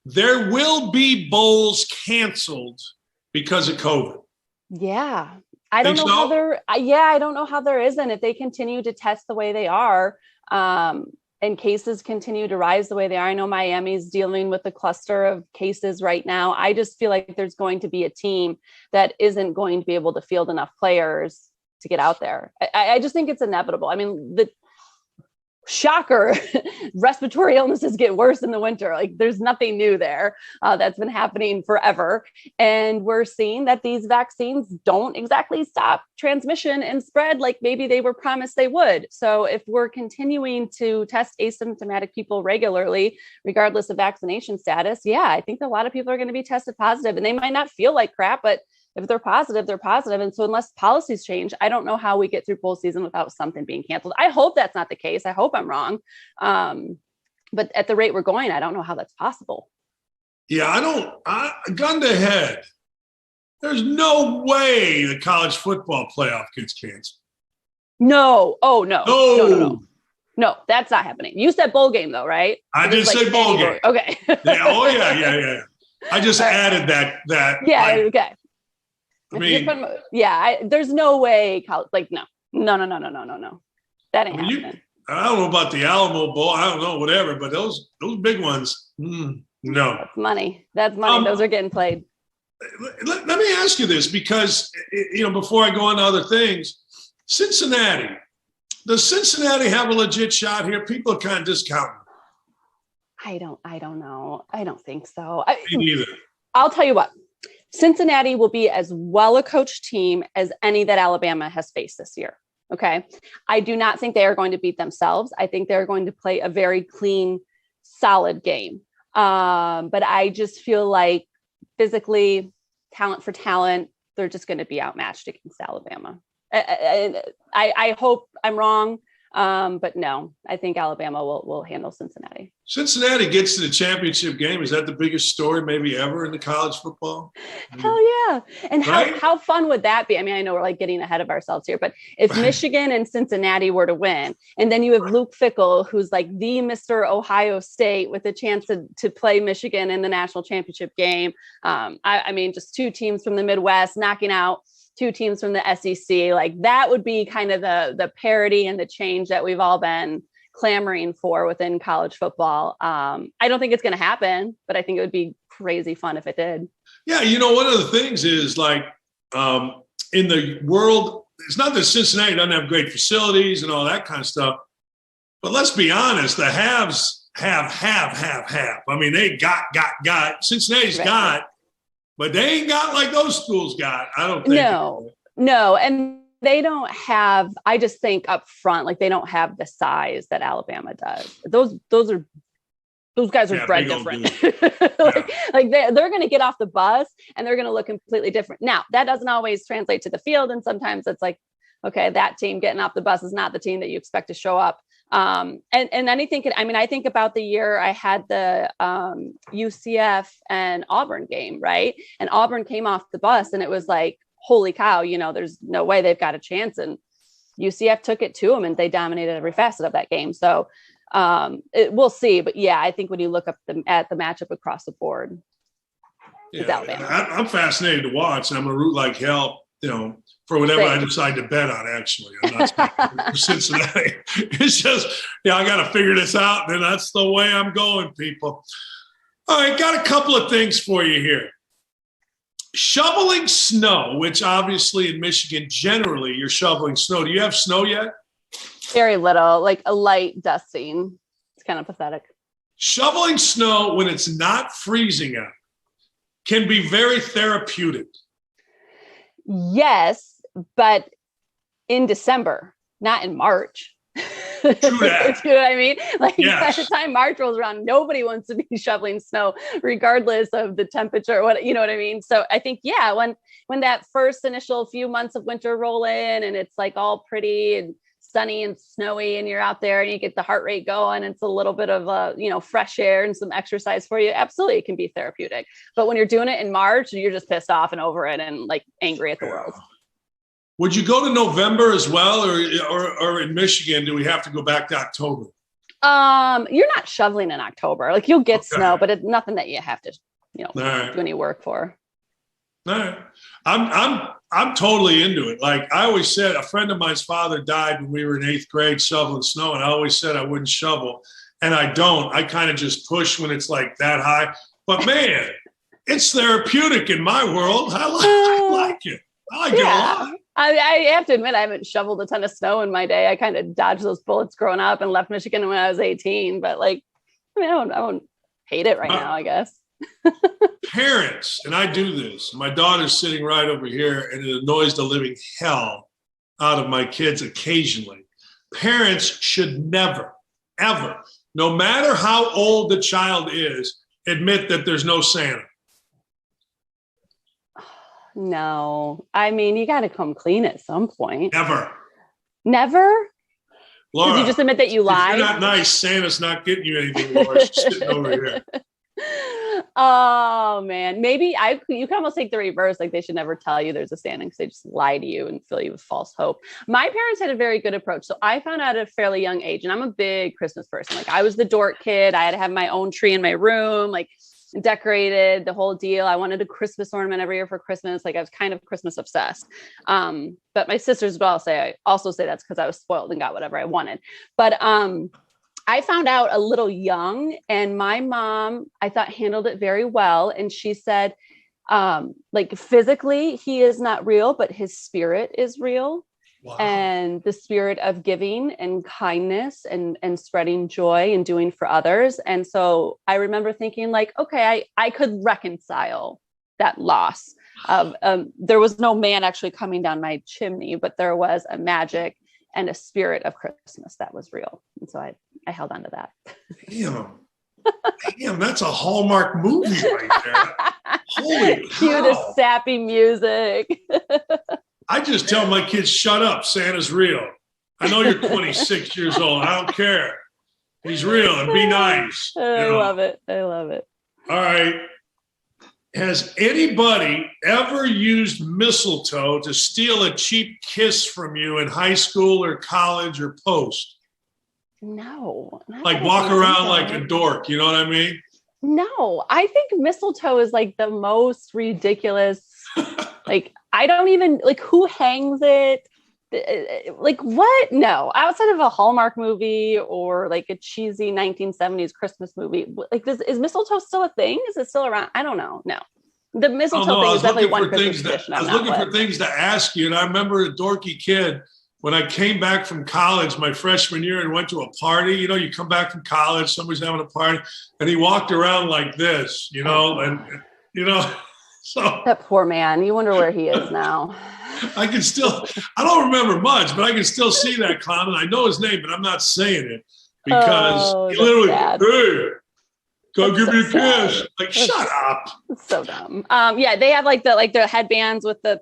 There will be bowls canceled because of COVID. Yeah. I don't know how there isn't. If they continue to test the way they are, and cases continue to rise the way they are. I know Miami's dealing with a cluster of cases right now. I just feel like there's going to be a team that isn't going to be able to field enough players to get out there. I just think it's inevitable. I mean, the shocker, respiratory illnesses get worse in the winter. Like, there's nothing new there. That's been happening forever. And we're seeing that these vaccines don't exactly stop transmission and spread like maybe they were promised they would. So if we're continuing to test asymptomatic people regularly, regardless of vaccination status, I think a lot of people are going to be tested positive, and they might not feel like crap, but if they're positive, they're positive. And so unless policies change, I don't know how we get through bowl season without something being canceled. I hope that's not the case. I hope I'm wrong. But at the rate we're going, I don't know how that's possible. Yeah, gun to head. There's no way the college football playoff gets canceled. No. Oh, no. No, that's not happening. You said bowl game though, right? I did say bowl game. Okay. Yeah. I just added that. Yeah. Okay. I mean, there's no way. Like, no. That ain't happening. I don't know about the Alamo Bowl. I don't know, whatever. But those big ones, no. That's money. Those are getting played. Let me ask you this, because before I go on to other things, Cincinnati. Does Cincinnati have a legit shot here? People are kind of discounting. I don't know. I don't think so. Me neither. I'll tell you what. Cincinnati will be as well a coached team as any that Alabama has faced this year. Okay. I do not think they are going to beat themselves. I think they're going to play a very clean, solid game. But I just feel like physically, talent for talent, they're just going to be outmatched against Alabama. I hope I'm wrong. But no, I think Alabama will handle Cincinnati. Cincinnati gets to the championship game. Is that the biggest story maybe ever in the college football? Hell yeah. And how fun would that be? I mean, I know we're like getting ahead of ourselves here, but if Michigan and Cincinnati were to win, and then you have Luke Fickell, who's like the Mr. Ohio State with a chance to play Michigan in the national championship game. I mean, just two teams from the Midwest knocking out two teams from the SEC, like that would be kind of the parity and the change that we've all been clamoring for within college football. I don't think it's going to happen, but I think it would be crazy fun if it did. Yeah. One of the things is like in the world, it's not that Cincinnati doesn't have great facilities and all that kind of stuff, but let's be honest, the haves have. I mean, they got. Cincinnati's got. But they ain't got like those schools got. I don't think. No. And they don't have, I just think up front, like they don't have the size that Alabama does. Those guys are bred different. like they're going to get off the bus and they're going to look completely different. Now, that doesn't always translate to the field. And sometimes it's like, okay, that team getting off the bus is not the team that you expect to show up. And anything could, I mean, I think about the year I had the UCF and Auburn game, right? And Auburn came off the bus and it was like, holy cow, there's no way they've got a chance. And UCF took it to them and they dominated every facet of that game. So we'll see. But yeah, I think when you look up at the matchup across the board, it's Alabama. I'm fascinated to watch. And I'm going to root like hell, for whatever I decide to bet on, actually. I'm not for Cincinnati. It's just, I got to figure this out, and that's the way I'm going, people. All right, got a couple of things for you here. Shoveling snow, which obviously in Michigan, generally, you're shoveling snow. Do you have snow yet? Very little, like a light dusting. It's kind of pathetic. Shoveling snow when it's not freezing out can be very therapeutic. Yes, but in December, not in March. True that. You know what I mean? Like by the time March rolls around, nobody wants to be shoveling snow, regardless of the temperature. You know what I mean? So I think, when that first initial few months of winter roll in and it's like all pretty and sunny and snowy and you're out there and you get the heart rate going, it's a little bit of fresh air and some exercise for you. Absolutely, it can be therapeutic. But when you're doing it in March, you're just pissed off and over it and like angry at the world. Would you go to November as well, or in Michigan, do we have to go back to October? You're not shoveling in October. Like you'll get snow, but it's nothing that you have to, do any work for. All right. I'm totally into it. Like I always said, a friend of mine's father died when we were in 8th grade shoveling snow, and I always said I wouldn't shovel, and I don't. I kind of just push when it's like that high. But man, it's therapeutic in my world. I like it. I like it a lot. I have to admit, I haven't shoveled a ton of snow in my day. I kind of dodged those bullets growing up and left Michigan when I was 18. But I don't hate it right now, I guess. Parents, and I do this. My daughter's sitting right over here, and it annoys the living hell out of my kids occasionally. Parents should never, ever, no matter how old the child is, admit that there's no Santa. No, I mean, you got to come clean at some point. Never? Laura, did you just admit that you lied? If you're not nice, Santa's not getting you anything, Laura. She's sitting over here. Oh man, maybe you can almost take the reverse. Like they should never tell you there's a Santa because they just lie to you and fill you with false hope. My parents had a very good approach. So I found out at a fairly young age, and I'm a big Christmas person. Like I was the dork kid. I had to have my own tree in my room, like decorated, the whole deal. I wanted a Christmas ornament every year for Christmas. Like I was kind of Christmas obsessed. But my sisters would I also say that's because I was spoiled and got whatever I wanted. But I found out a little young, and my mom, I thought, handled it very well. And she said, like physically, he is not real, but his spirit is real. Wow. And the spirit of giving and kindness and spreading joy and doing for others. And so I remember thinking like, okay, I could reconcile that loss of, there was no man actually coming down my chimney, but there was a magic and a spirit of Christmas that was real. And so I held on to that. Damn, that's a Hallmark movie right there. Holy cow. Cue the sappy music. I just tell my kids, shut up, Santa's real. I know you're 26 years old. I don't care. He's real, and be nice. I love it. I love it. All right. Has anybody ever used mistletoe to steal a cheap kiss from you in high school or college or post? No. Like walk around like a dork, you know what I mean? No, I think mistletoe is like the most ridiculous. Like, I don't even, like, who hangs it? Like, what? No, outside of a Hallmark movie or like a cheesy 1970s Christmas movie, like, is mistletoe still a thing? Is it still around? I don't know. No, the mistletoe thing is definitely one Christmas tradition. I was looking for things to ask you, and I remember a dorky kid when I came back from college my freshman year and went to a party. You know, you come back from college, somebody's having a party, and he walked around like this, you know, and you know, so that poor man. You wonder where he is now. I don't remember much, but I can still see that clown, and I know his name, but I'm not saying it because he literally, hey, go give me a kiss. Like, shut up. It's so dumb. Yeah, they have like the headbands with the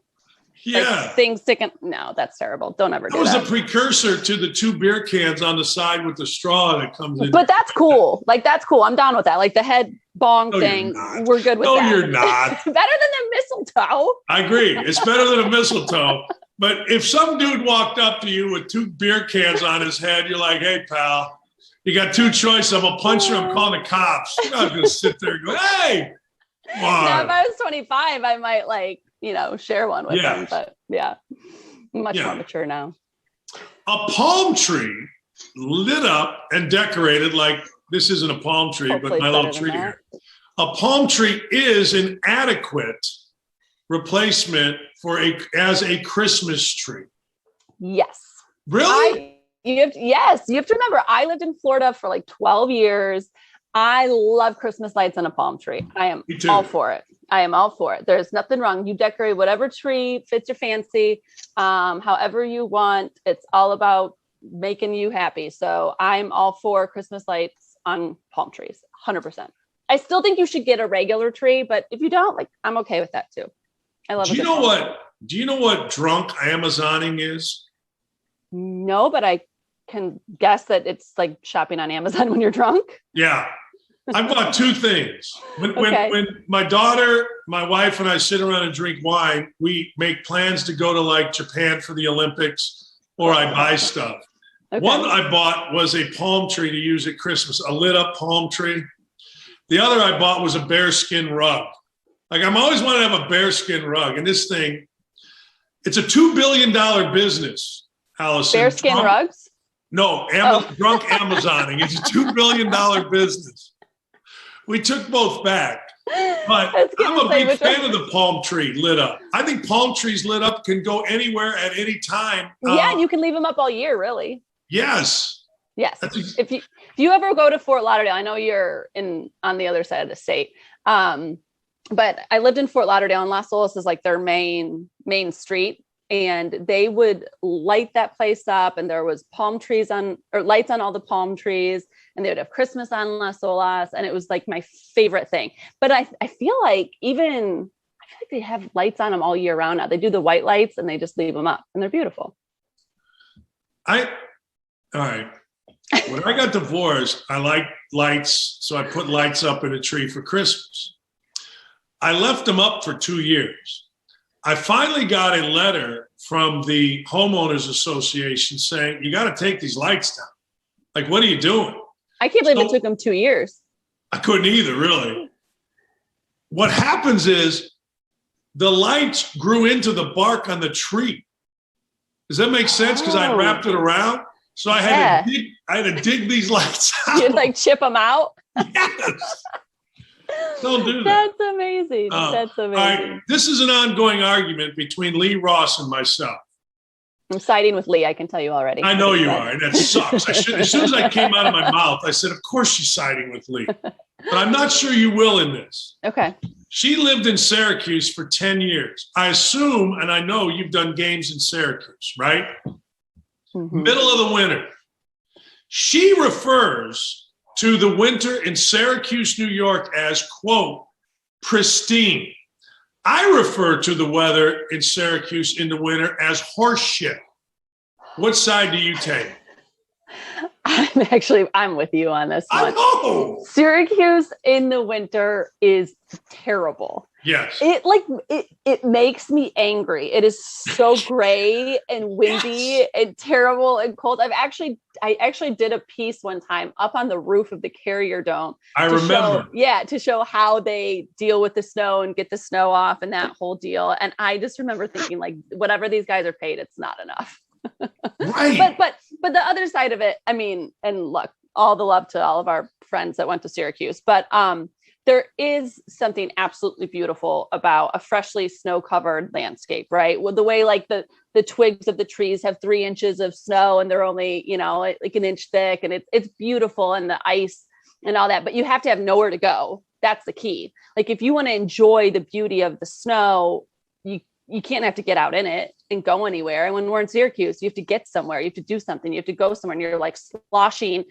things sticking. No, that's terrible. Don't ever do that. That was a precursor to the 2 beer cans on the side with the straw that comes in. But that's cool. Like, that's cool. I'm down with that. Like the head bong thing. We're good with that. No, you're not. It's better than the mistletoe. I agree. It's better than a mistletoe. But if some dude walked up to you with 2 beer cans on his head, you're like, hey, pal, you got 2 choices. I'm going to punch you. I'm calling the cops. You're not going to sit there and go, hey. Now, if I was 25, I might, like, you know, share one with them. But yeah, much more mature now. A palm tree lit up and decorated, like, this isn't a palm tree, but my little tree here. A palm tree is an adequate replacement as a Christmas tree. Yes. Really? You have to remember, I lived in Florida for like 12 years. I love Christmas lights and a palm tree. I am all for it. There's nothing wrong. You decorate whatever tree fits your fancy, however you want. It's all about making you happy. So I'm all for Christmas lights on palm trees, 100%. I still think you should get a regular tree, but if you don't, like, I'm okay with that too. I love it. Do you know what drunk Amazoning is? No, but I can guess that it's like shopping on Amazon when you're drunk. Yeah. I bought 2 things. When my daughter, my wife, and I sit around and drink wine, we make plans to go to like Japan for the Olympics, or I buy stuff. Okay. One I bought was a palm tree to use at Christmas, a lit up palm tree. The other I bought was a bearskin rug. Like, I'm always wanting to have a bearskin rug. And this thing, it's a $2 billion business, Alison. Bearskin rugs? No, drunk Amazoning. It's a $2 billion business. We took both back, but I'm a big fan of the palm tree lit up. I think palm trees lit up can go anywhere at any time. Yeah, and you can leave them up all year, really. Yes. Yes. If you ever go to Fort Lauderdale, I know you're on the other side of the state, but I lived in Fort Lauderdale, and Las Olas is like their main street. And they would light that place up, and there was lights on all the palm trees, and they would have Christmas on Las Olas, and it was like my favorite thing. But I feel like they have lights on them all year round now. They do the white lights and they just leave them up, and they're beautiful. All right. When I got divorced, I liked lights, so I put lights up in a tree for Christmas. I left them up for 2 years. I finally got a letter from the homeowners association saying, you got to take these lights down. Like, what are you doing? I can't believe it took them 2 years. I couldn't either, really. What happens is the lights grew into the bark on the tree. Does that make sense? Because I wrapped it around. So I had to dig these lights out. You'd like chip them out? Yes. Don't do that. That's amazing. That's amazing. All right. This is an ongoing argument between Lee Ross and myself. I'm siding with Lee. I can tell you already. I know you are, and that sucks. As soon as I came out of my mouth, I said, of course she's siding with Lee. But I'm not sure you will in this. Okay. She lived in Syracuse for 10 years. I assume, and I know you've done games in Syracuse, right? Mm-hmm. Middle of the winter. She refers to the winter in Syracuse, New York as, quote, pristine. I refer to the weather in Syracuse in the winter as horse shit. What side do you take? I'm with you on this one. I know. Syracuse in the winter is terrible. Yes. It makes me angry. It is so gray and windy and terrible and cold. I actually did a piece one time up on the roof of the Carrier Dome. I remember. To show how they deal with the snow and get the snow off and that whole deal. And I just remember thinking, like, whatever these guys are paid, it's not enough. Right. But the other side of it, I mean, and look, all the love to all of our friends that went to Syracuse, but there is something absolutely beautiful about a freshly snow-covered landscape, right? Well, the way like the twigs of the trees have 3 inches of snow and they're only, like an inch thick, and it's beautiful, and the ice and all that, but you have to have nowhere to go. That's the key. Like if you want to enjoy the beauty of the snow, you can't have to get out in it and go anywhere. And when we're in Syracuse, you have to get somewhere, you have to do something, you have to go somewhere, and you're like sloshing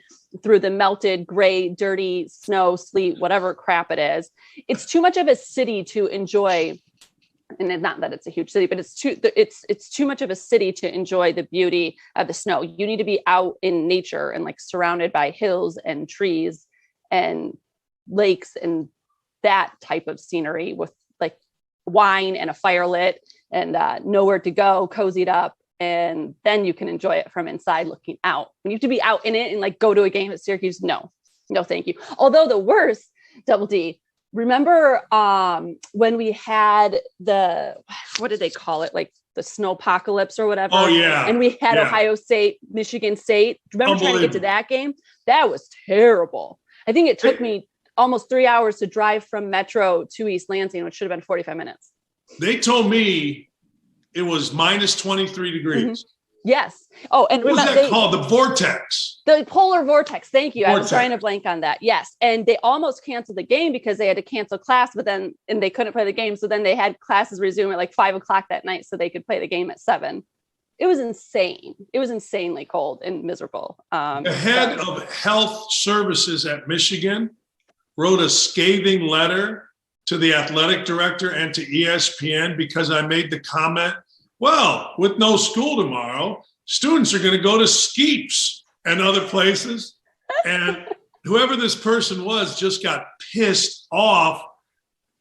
through the melted, gray, dirty snow, sleet, whatever crap it is. It's too much of a city to enjoy. And it's not that it's a huge city, but it's too much of a city to enjoy the beauty of the snow. You need to be out in nature and like surrounded by hills and trees and lakes and that type of scenery with like wine and a fire lit and nowhere to go, cozied up, and then you can enjoy it from inside looking out. When you have to be out in it and like go to a game at Syracuse, no, thank you. Although the worst, Double D, remember when we had what did they call it? Like the snowpocalypse or whatever. Oh yeah. And we had Ohio State, Michigan State. Remember trying to get to that game? That was terrible. I think it took me almost 3 hours to drive from Metro to East Lansing, which should have been 45 minutes. They told me it was minus 23 degrees. Mm-hmm. Yes. Oh, and what was that called? The vortex. The polar vortex. Thank you. Vortex. I was trying to blank on that. Yes. And they almost canceled the game because they had to cancel class, and they couldn't play the game. So then they had classes resume at like 5:00 that night so they could play the game at 7. It was insane. It was insanely cold and miserable. The head of health services at Michigan wrote a scathing letter to the athletic director and to ESPN because I made the comment, well, with no school tomorrow, students are going to go to Skeeps and other places. And whoever this person was just got pissed off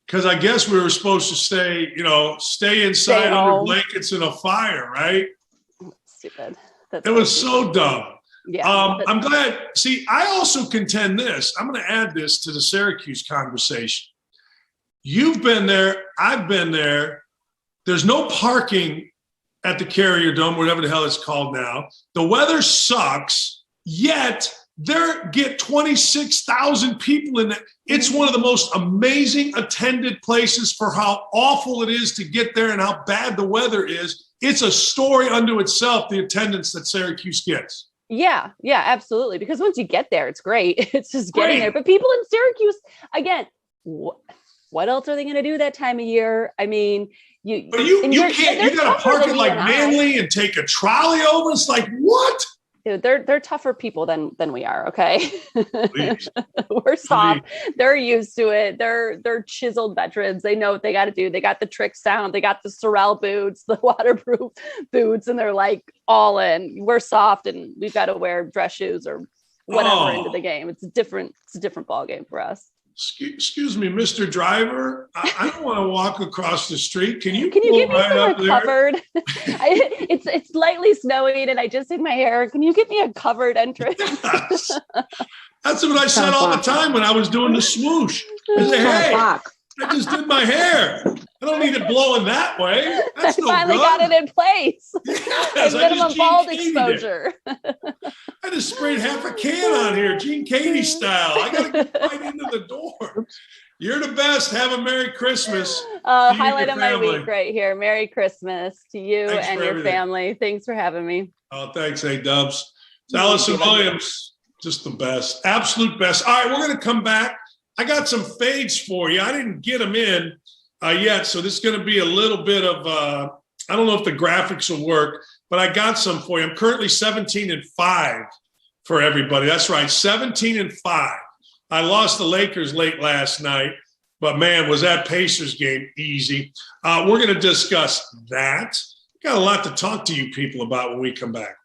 because I guess we were supposed to stay inside under blankets in a fire, right? Stupid. It was so dumb. Yeah. I'm glad. See, I also contend this. I'm going to add this to the Syracuse conversation. You've been there. I've been there. There's no parking at the Carrier Dome, whatever the hell it's called now. The weather sucks, yet there get 26,000 people in it. It's one of the most amazing attended places for how awful it is to get there and how bad the weather is. It's a story unto itself, the attendance that Syracuse gets. Yeah, absolutely. Because once you get there, it's great. It's just getting there. But people in Syracuse, again, what else are they going to do that time of year? I mean, you can't. You got to park it like Manly and take a trolley over. It's like, what? Dude, they're tougher people than we are. Okay, we're soft. They're used to it. They're chiseled veterans. They know what they got to do. They got the tricks down. They got the Sorel boots, the waterproof boots, and they're like all in. We're soft, and we've got to wear dress shoes or whatever into the game. It's a different ball game for us. Excuse me, Mr. Driver. I don't want to walk across the street. Can you give me somewhere covered? It's lightly snowing, and I just did my hair. Can you get me a covered entrance? Yes. That's what I said all the time when I was doing the swoosh. I said, hey, I just did my hair. I don't need it blowing that way. That's no finally good. Got it in place. Yes, minimum bald exposure. I just sprayed half a can on here, Gene Katie style. I got to get right into the door. You're the best. Have a Merry Christmas. Highlight of my week right here. Merry Christmas to you and your family. Thanks for having me. Oh, thanks, A-Dubs. It's Alison Williams. Just the best. Absolute best. All right, we're going to come back. I got some fades for you. I didn't get them in yet, so this is going to be a little bit of I don't know if the graphics will work, but I got some for you. I'm currently 17-5 for everybody. That's right, 17-5. I lost the Lakers late last night. But, man, was that Pacers game easy. We're going to discuss that. Got a lot to talk to you people about when we come back.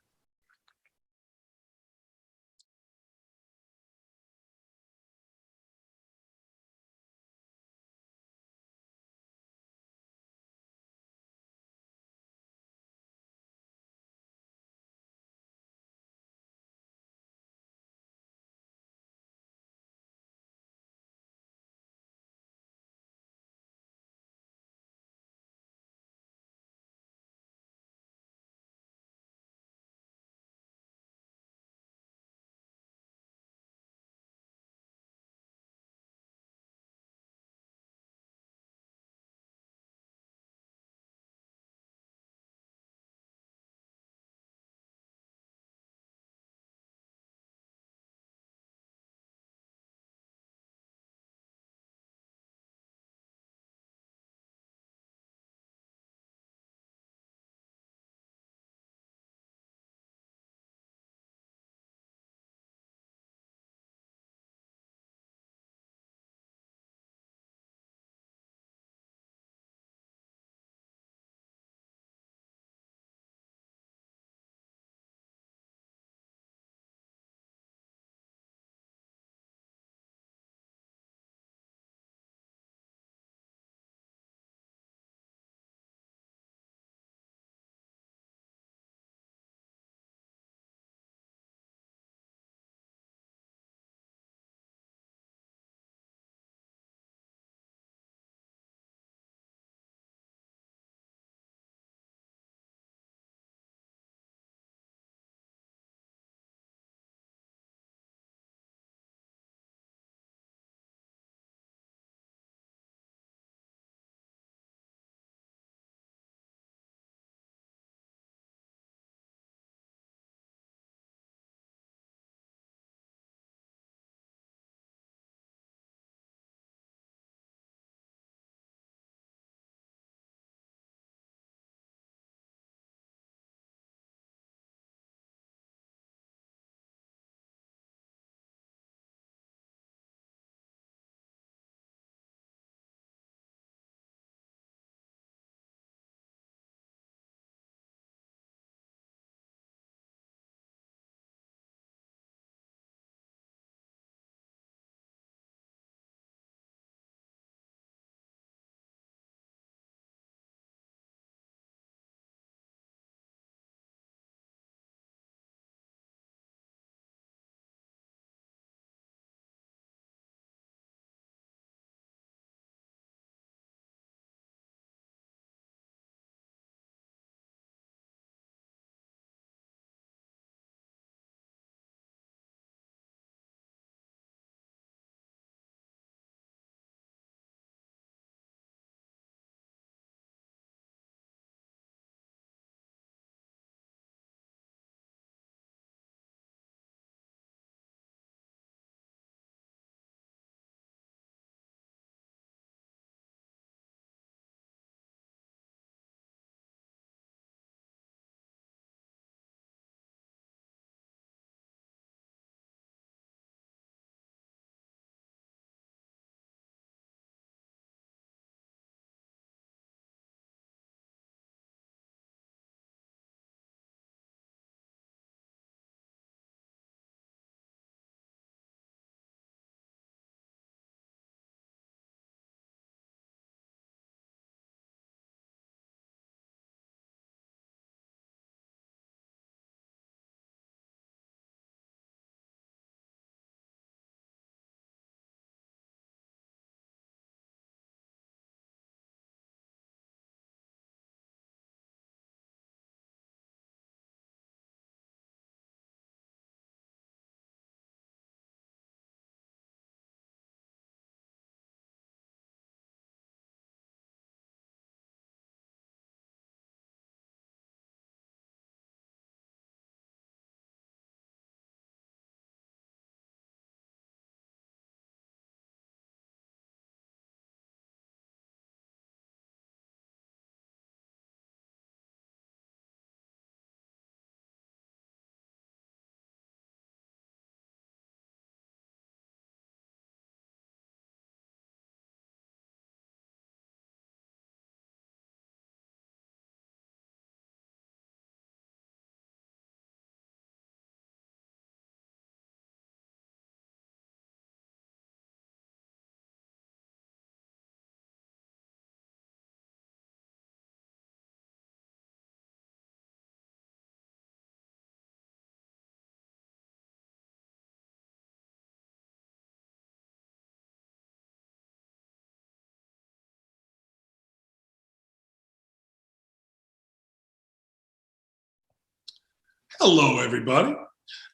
Hello, everybody,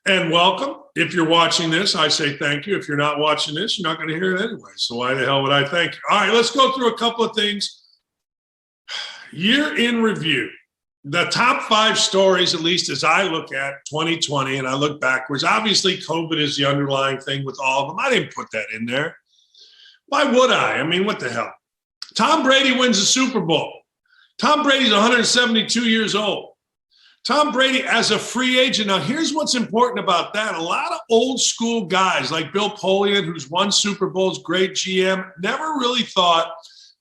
and welcome. If you're watching this, I say thank you. If you're not watching this, you're not going to hear it anyway. So why the hell would I thank you? All right, let's go through a couple of things. Year in review. The top 5 stories, at least as I look at 2020 and I look backwards, obviously COVID is the underlying thing with all of them. I didn't put that in there. Why would I? I mean, what the hell? Tom Brady wins the Super Bowl. Tom Brady's 172 years old. Tom Brady as a free agent. Now, here's what's important about that. A lot of old school guys like Bill Polian, who's won Super Bowls, great GM, never really thought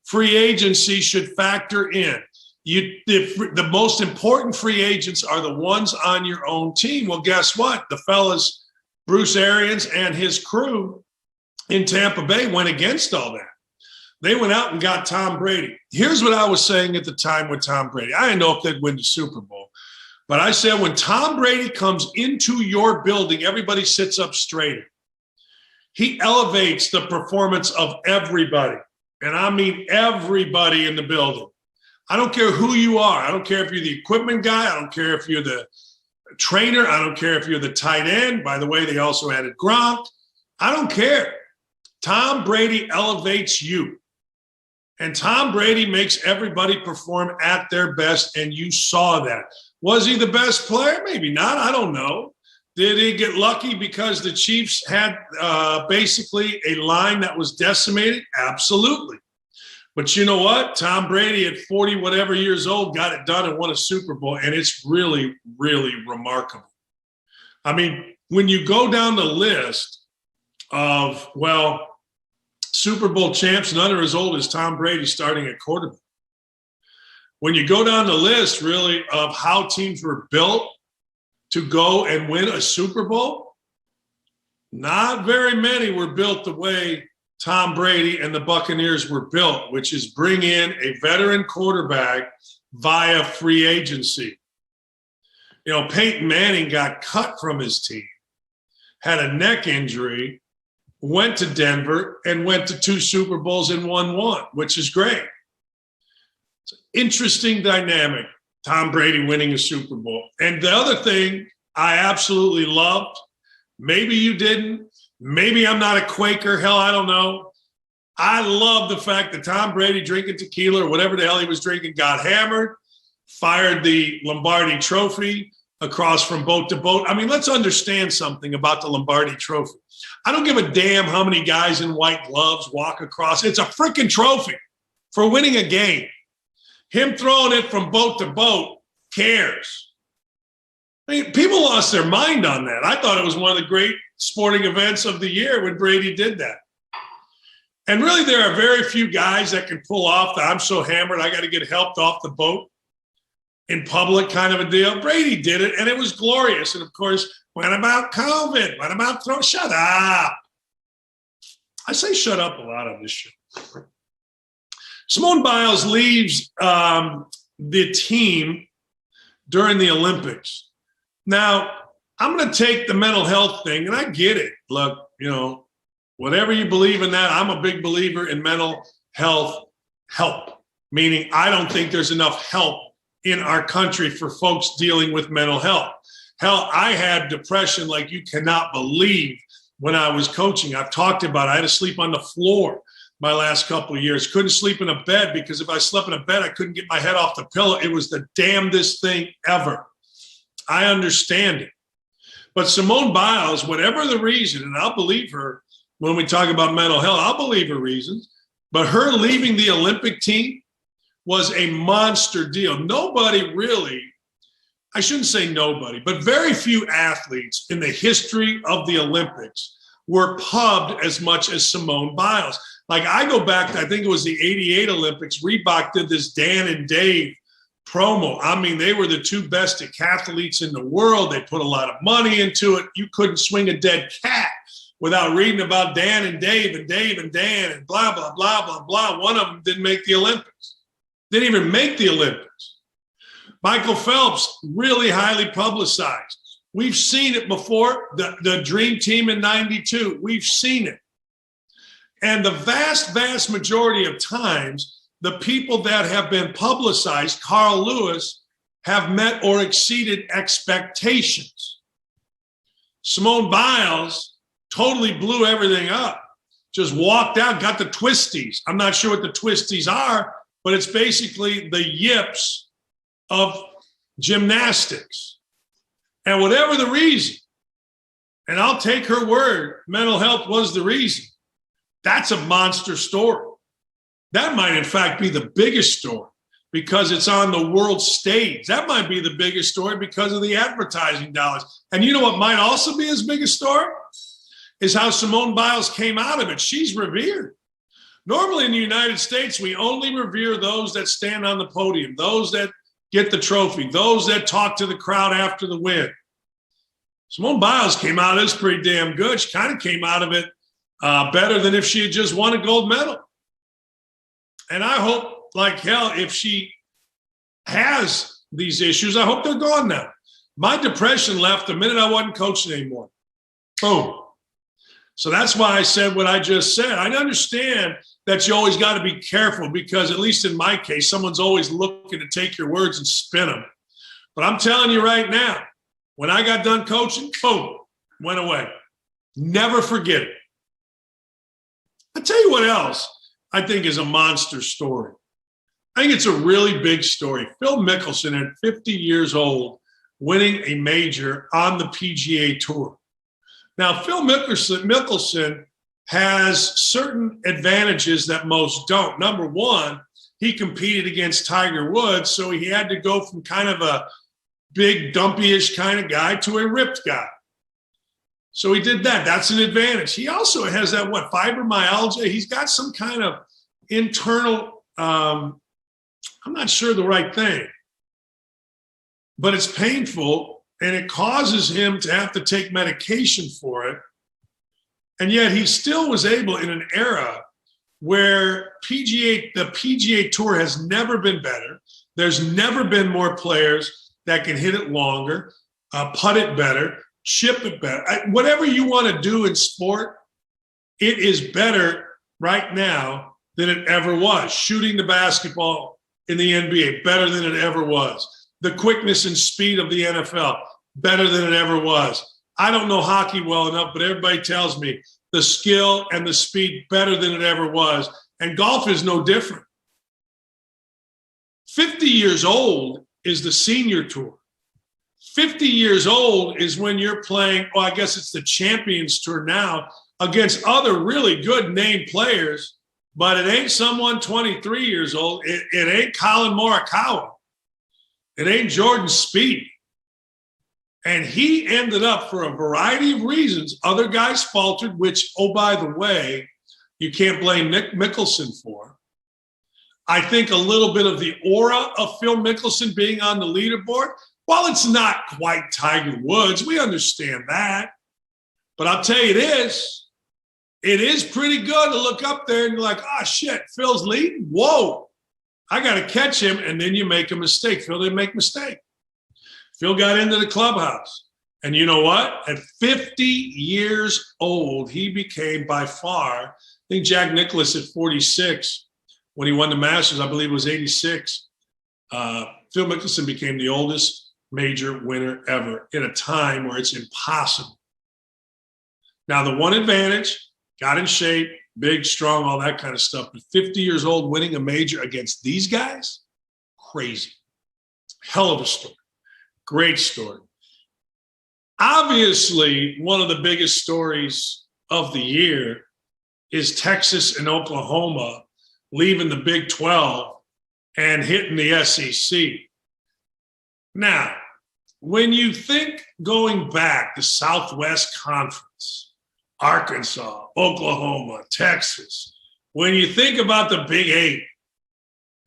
free agency should factor in. The most important free agents are the ones on your own team. Well, guess what? The fellas, Bruce Arians and his crew in Tampa Bay went against all that. They went out and got Tom Brady. Here's what I was saying at the time with Tom Brady. I didn't know if they'd win the Super Bowl. But I said, when Tom Brady comes into your building, everybody sits up straighter. He elevates the performance of everybody. And I mean everybody in the building. I don't care who you are. I don't care if you're the equipment guy. I don't care if you're the trainer. I don't care if you're the tight end. By the way, they also added Gronk. I don't care. Tom Brady elevates you. And Tom Brady makes everybody perform at their best, and you saw that. Was he the best player? Maybe not. I don't know. Did he get lucky because the Chiefs had basically a line that was decimated? Absolutely. But you know what? Tom Brady at 40 whatever years old got it done and won a Super Bowl, and it's really, really remarkable. I mean, when you go down the list of, well, Super Bowl champs, none are as old as Tom Brady starting at quarterback. When you go down the list, really, of how teams were built to go and win a Super Bowl, not very many were built the way Tom Brady and the Buccaneers were built, which is bring in a veteran quarterback via free agency. You know, Peyton Manning got cut from his team, had a neck injury, went to Denver, and went to 2 Super Bowls and won 1, which is great. It's an interesting dynamic, Tom Brady winning a Super Bowl. And the other thing I absolutely loved, maybe you didn't, maybe I'm not a Quaker, hell, I don't know. I love the fact that Tom Brady drinking tequila or whatever the hell he was drinking got hammered, fired the Lombardi Trophy across from boat to boat. I mean, let's understand something about the Lombardi Trophy. I don't give a damn how many guys in white gloves walk across. It's a freaking trophy for winning a game. Him throwing it from boat to boat cares. I mean, people lost their mind on that. I thought it was one of the great sporting events of the year when Brady did that. And really, there are very few guys that can pull off the I'm so hammered, I got to get helped off the boat in public kind of a deal. Brady did it, and it was glorious. And, of course, what about COVID? What about shut up? I say shut up a lot on this show. Simone Biles leaves the team during the Olympics. Now, I'm going to take the mental health thing, and I get it. Look, you know, whatever you believe in that, I'm a big believer in mental health help, meaning I don't think there's enough help in our country for folks dealing with mental health. Hell, I had depression like you cannot believe when I was coaching. I've talked about it. I had to sleep on the floor my last couple of years. Couldn't sleep in a bed because if I slept in a bed, I couldn't get my head off the pillow. It was the damnedest thing ever. I understand it. But Simone Biles, whatever the reason, and I'll believe her when we talk about mental health, I'll believe her reasons, but her leaving the Olympic team was a monster deal. Nobody really, I shouldn't say nobody, but very few athletes in the history of the Olympics were pubbed as much as Simone Biles. Like I go back to, I think it was the 88 Olympics, Reebok did this Dan and Dave promo. I mean, they were the 2 best athletes in the world. They put a lot of money into it. You couldn't swing a dead cat without reading about Dan and Dave and Dave and Dan and blah, blah, blah, blah, blah. One of them didn't make the Olympics. Didn't even make the Olympics. Michael Phelps, really highly publicized. We've seen it before. The Dream Team in 92, we've seen it. And the vast, vast majority of times, the people that have been publicized, Carl Lewis, have met or exceeded expectations. Simone Biles totally blew everything up. Just walked out, got the twisties. I'm not sure what the twisties are, but it's basically the yips of gymnastics. And whatever the reason, and I'll take her word, mental health was the reason. That's a monster story. That might, in fact, be the biggest story because it's on the world stage. That might be the biggest story because of the advertising dollars. And you know what might also be as big a story? Is how Simone Biles came out of it. She's revered. Normally in the United States, we only revere those that stand on the podium, those that get the trophy, those that talk to the crowd after the win. Simone Biles came out of this pretty damn good. She kind of came out of it better than if she had just won a gold medal. And I hope, like hell, if she has these issues, I hope they're gone now. My depression left the minute I wasn't coaching anymore. Boom. So that's why I said what I just said. I understand that you always got to be careful because, at least in my case, someone's always looking to take your words and spin them. But I'm telling you right now, when I got done coaching, boom, went away. Never forget it. I'll tell you what else I think is a monster story. I think it's a really big story. Phil Mickelson, at 50 years old, winning a major on the PGA Tour. Now, Phil Mickelson has certain advantages that most don't. Number one, he competed against Tiger Woods, so he had to go from kind of a big, dumpy-ish kind of guy to a ripped guy. So he did that. That's an advantage. He also has that, fibromyalgia? He's got some kind of internal, I'm not sure the right thing, but it's painful. And it causes him to have to take medication for it. And yet he still was able, in an era where the PGA Tour has never been better. There's never been more players that can hit it longer, putt it better, chip it better. Whatever you want to do in sport, it is better right now than it ever was. Shooting the basketball in the NBA, better than it ever was. The quickness and speed of the NFL, better than it ever was. I don't know hockey well enough, but everybody tells me the skill and the speed better than it ever was. And golf is no different. 50 years old is the senior tour. 50 years old is when you're playing, I guess it's the Champions Tour now, against other really good name players, but it ain't someone 23 years old. It ain't Colin Morikawa. It ain't Jordan Spieth. And he ended up, for a variety of reasons, other guys faltered, which, oh, by the way, you can't blame Nick Mickelson for. I think a little bit of the aura of Phil Mickelson being on the leaderboard, while it's not quite Tiger Woods, we understand that. But I'll tell you this, it is pretty good to look up there and be like, oh, shit, Phil's leading? Whoa, I got to catch him. And then you make a mistake. Phil didn't make a mistake. Phil got into the clubhouse. And you know what? At 50 years old, he became by far, I think Jack Nicklaus at 46, when he won the Masters, I believe it was 86. Phil Mickelson became the oldest major winner ever in a time where it's impossible. Now, the one advantage, got in shape, big, strong, all that kind of stuff. But 50 years old winning a major against these guys, crazy. Hell of a story. Great story. Obviously, one of the biggest stories of the year is Texas and Oklahoma leaving the Big 12 and hitting the SEC. Now, when you think going back, the Southwest Conference, Arkansas, Oklahoma, Texas, when you think about the Big Eight,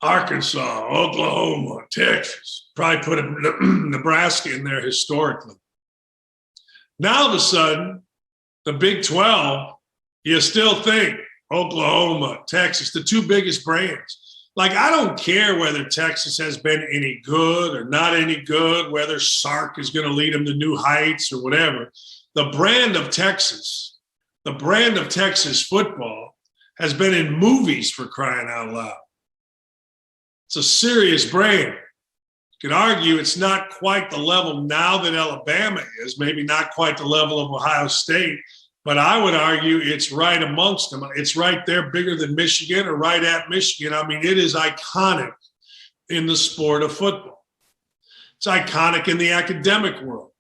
Arkansas, Oklahoma, Texas, probably put Nebraska in there historically. Now, all of a sudden, the Big 12, you still think Oklahoma, Texas, the two biggest brands. Like, I don't care whether Texas has been any good or not any good, whether Sark is going to lead them to new heights or whatever. The brand of Texas football has been in movies, for crying out loud. It's a serious brand. You could argue it's not quite the level now that Alabama is, maybe not quite the level of Ohio State, but I would argue it's right amongst them. It's right there, bigger than Michigan or right at Michigan. I mean, it is iconic in the sport of football. It's iconic in the academic world.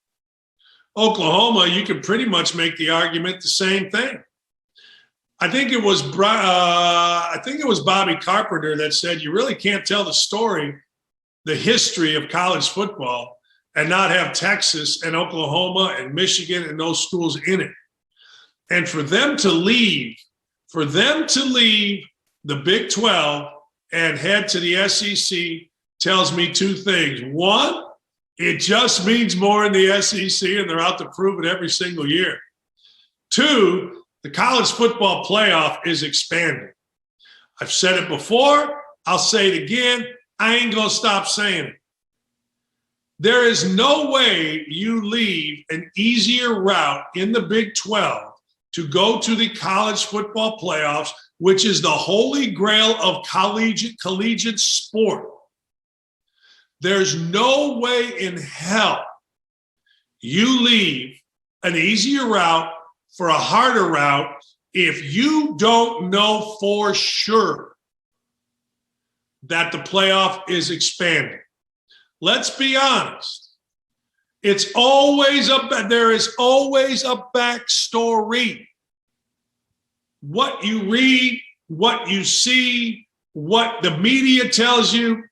Oklahoma, you can pretty much make the argument the same thing. I think it was Bobby Carpenter that said you really can't tell the story, the history of college football, and not have Texas and Oklahoma and Michigan and those schools in it. And for them to leave the Big 12 and head to the SEC tells me two things. One, it just means more in the SEC, and they're out to prove it every single year. Two, the college football playoff is expanding. I've said it before. I'll say it again. I ain't going to stop saying it. There is no way you leave an easier route in the Big 12 to go to the college football playoffs, which is the holy grail of collegiate sport. There's no way in hell you leave an easier route for a harder route if you don't know for sure that the playoff is expanding. Let's be honest. There is always a backstory. What you read, what you see, what the media tells you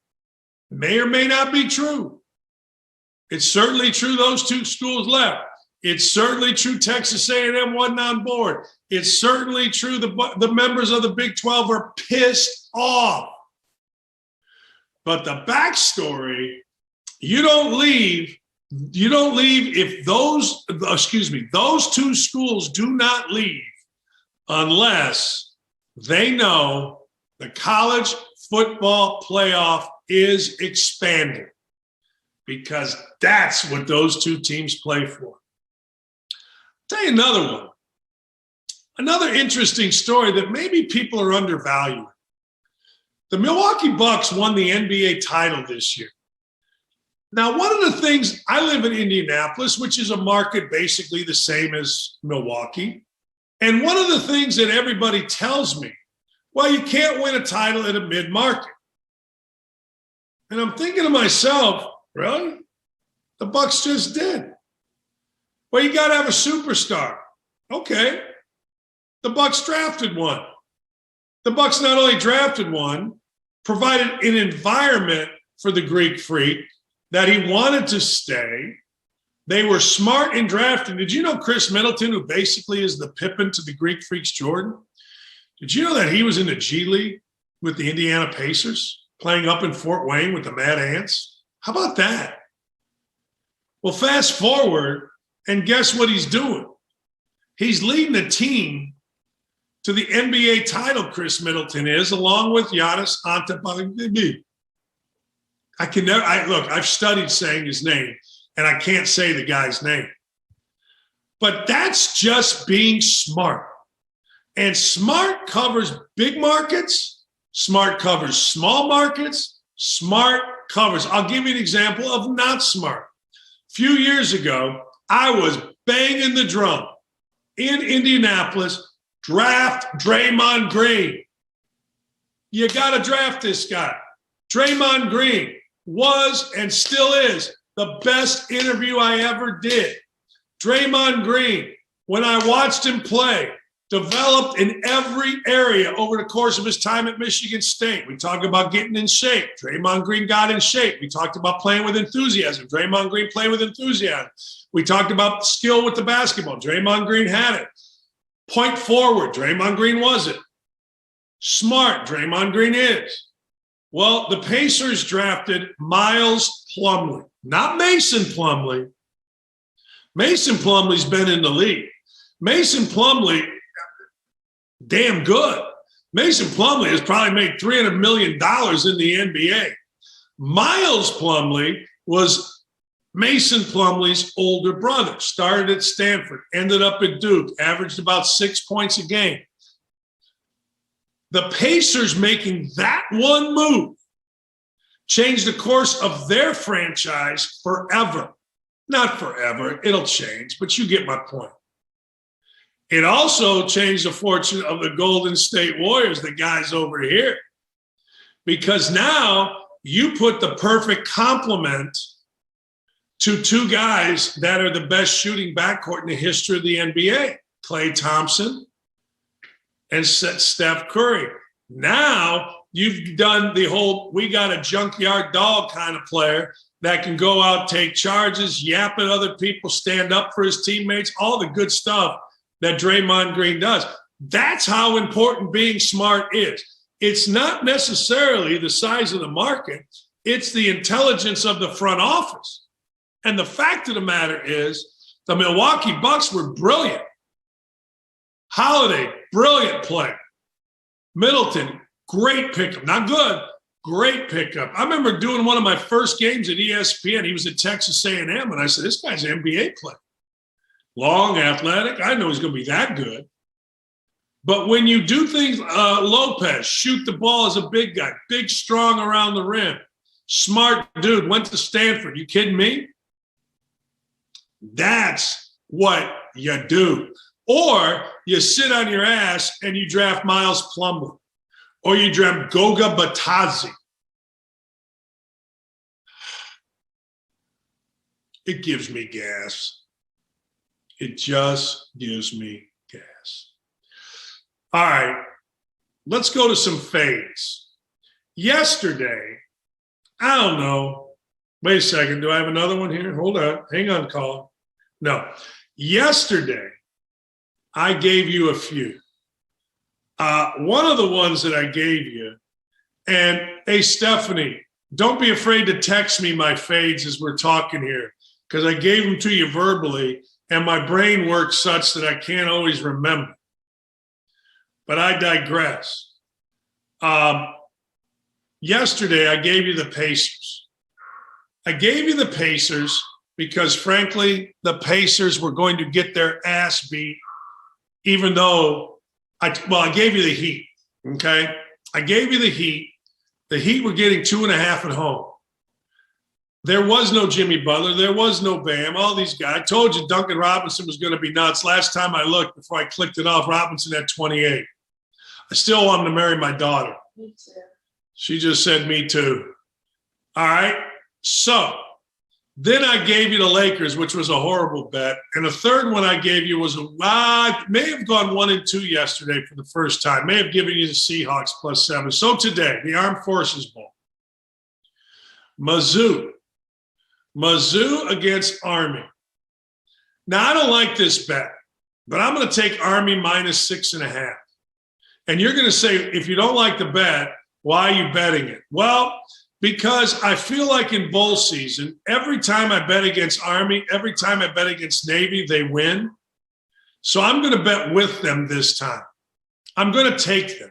may or may not be true. It's certainly true those two schools left. It's certainly true Texas A&M wasn't on board. It's certainly true the members of the Big 12 are pissed off. But the backstory, you don't leave if those two schools do not leave unless they know the college football playoff is expanding, because that's what those two teams play for. I'll tell you another one. Another interesting story that maybe people are undervaluing. The Milwaukee Bucks won the NBA title this year. Now, one of the things, I live in Indianapolis, which is a market basically the same as Milwaukee. And one of the things that everybody tells me, well, you can't win a title in a mid-market. And I'm thinking to myself, really? The Bucks just did. Well, you got to have a superstar. Okay. The Bucks drafted one. The Bucks not only drafted one, provided an environment for the Greek Freak that he wanted to stay. They were smart in drafting. Did you know Chris Middleton, who basically is the Pippen to the Greek Freak's Jordan? Did you know that he was in the G League with the Indiana Pacers, playing up in Fort Wayne with the Mad Ants? How about that? Well, fast forward, and guess what he's doing? He's leading the team to the NBA title, Chris Middleton is, along with Giannis Antetokounmpo. I've studied saying his name, and I can't say the guy's name. But that's just being smart. And smart covers big markets. Smart covers small markets. Smart covers. I'll give you an example of not smart. A few years ago, I was banging the drum in Indianapolis, draft Draymond Green. You got to draft this guy. Draymond Green was and still is the best interview I ever did. Draymond Green, when I watched him play, developed in every area over the course of his time at Michigan State. We talked about getting in shape. Draymond Green got in shape. We talked about playing with enthusiasm. Draymond Green played with enthusiasm. We talked about skill with the basketball. Draymond Green had it. Point forward, Draymond Green was it. Smart, Draymond Green is. Well, the Pacers drafted Miles Plumlee, not Mason Plumlee. Mason Plumlee's been in the league. Mason Plumlee, damn good. Mason Plumlee has probably made $300 million in the NBA. Miles Plumlee was Mason Plumlee's older brother, started at Stanford, ended up at Duke, averaged about 6 points a game. The Pacers making that one move changed the course of their franchise forever. Not forever, it'll change, but you get my point. It also changed the fortune of the Golden State Warriors, the guys over here, because now you put the perfect complement to two guys that are the best shooting backcourt in the history of the NBA, Klay Thompson and Steph Curry. Now you've done the whole, we got a junkyard dog kind of player that can go out, take charges, yap at other people, stand up for his teammates, all the good stuff that Draymond Green does. That's how important being smart is. It's not necessarily the size of the market. It's the intelligence of the front office. And the fact of the matter is the Milwaukee Bucks were brilliant. Holiday, brilliant play. Middleton, great pickup. Not good, great pickup. I remember doing one of my first games at ESPN. He was at Texas A&M, and I said, this guy's an NBA player. Long, athletic. I know he's going to be that good. But when you do things, Lopez, shoot the ball as a big guy, big, strong around the rim, smart dude, went to Stanford. You kidding me? That's what you do. Or you sit on your ass and you draft Miles Plumlee, or you draft Goga Batadze. It gives me gas. It just gives me gas. All right, let's go to some fades. Yesterday, I don't know. Wait a second. Do I have another one here? Hold on. Hang on, Colin. No. Yesterday, I gave you a few. One of the ones that I gave you, and hey, Stephanie, don't be afraid to text me my fades as we're talking here, because I gave them to you verbally, and my brain works such that I can't always remember. But I digress. Yesterday, I gave you the Pacers. I gave you the Pacers because, frankly, the Pacers were going to get their ass beat, even though I gave you the Heat, okay? I gave you the Heat. The Heat were getting 2.5 at home. There was no Jimmy Butler. There was no Bam. All these guys. I told you Duncan Robinson was going to be nuts. Last time I looked, before I clicked it off, Robinson had 28. I still want him to marry my daughter. Me too. She just said me too. All right. So then I gave you the Lakers, which was a horrible bet. And the third one I gave you was I may have gone 1-2 yesterday for the first time. May have given you the Seahawks +7. So today, the Armed Forces Bowl. Mizzou against Army. Now, I don't like this bet, but I'm going to take Army -6.5. And you're going to say, if you don't like the bet, why are you betting it? Well, because I feel like in bowl season, every time I bet against Army, every time I bet against Navy, they win. So I'm going to bet with them this time. I'm going to take them.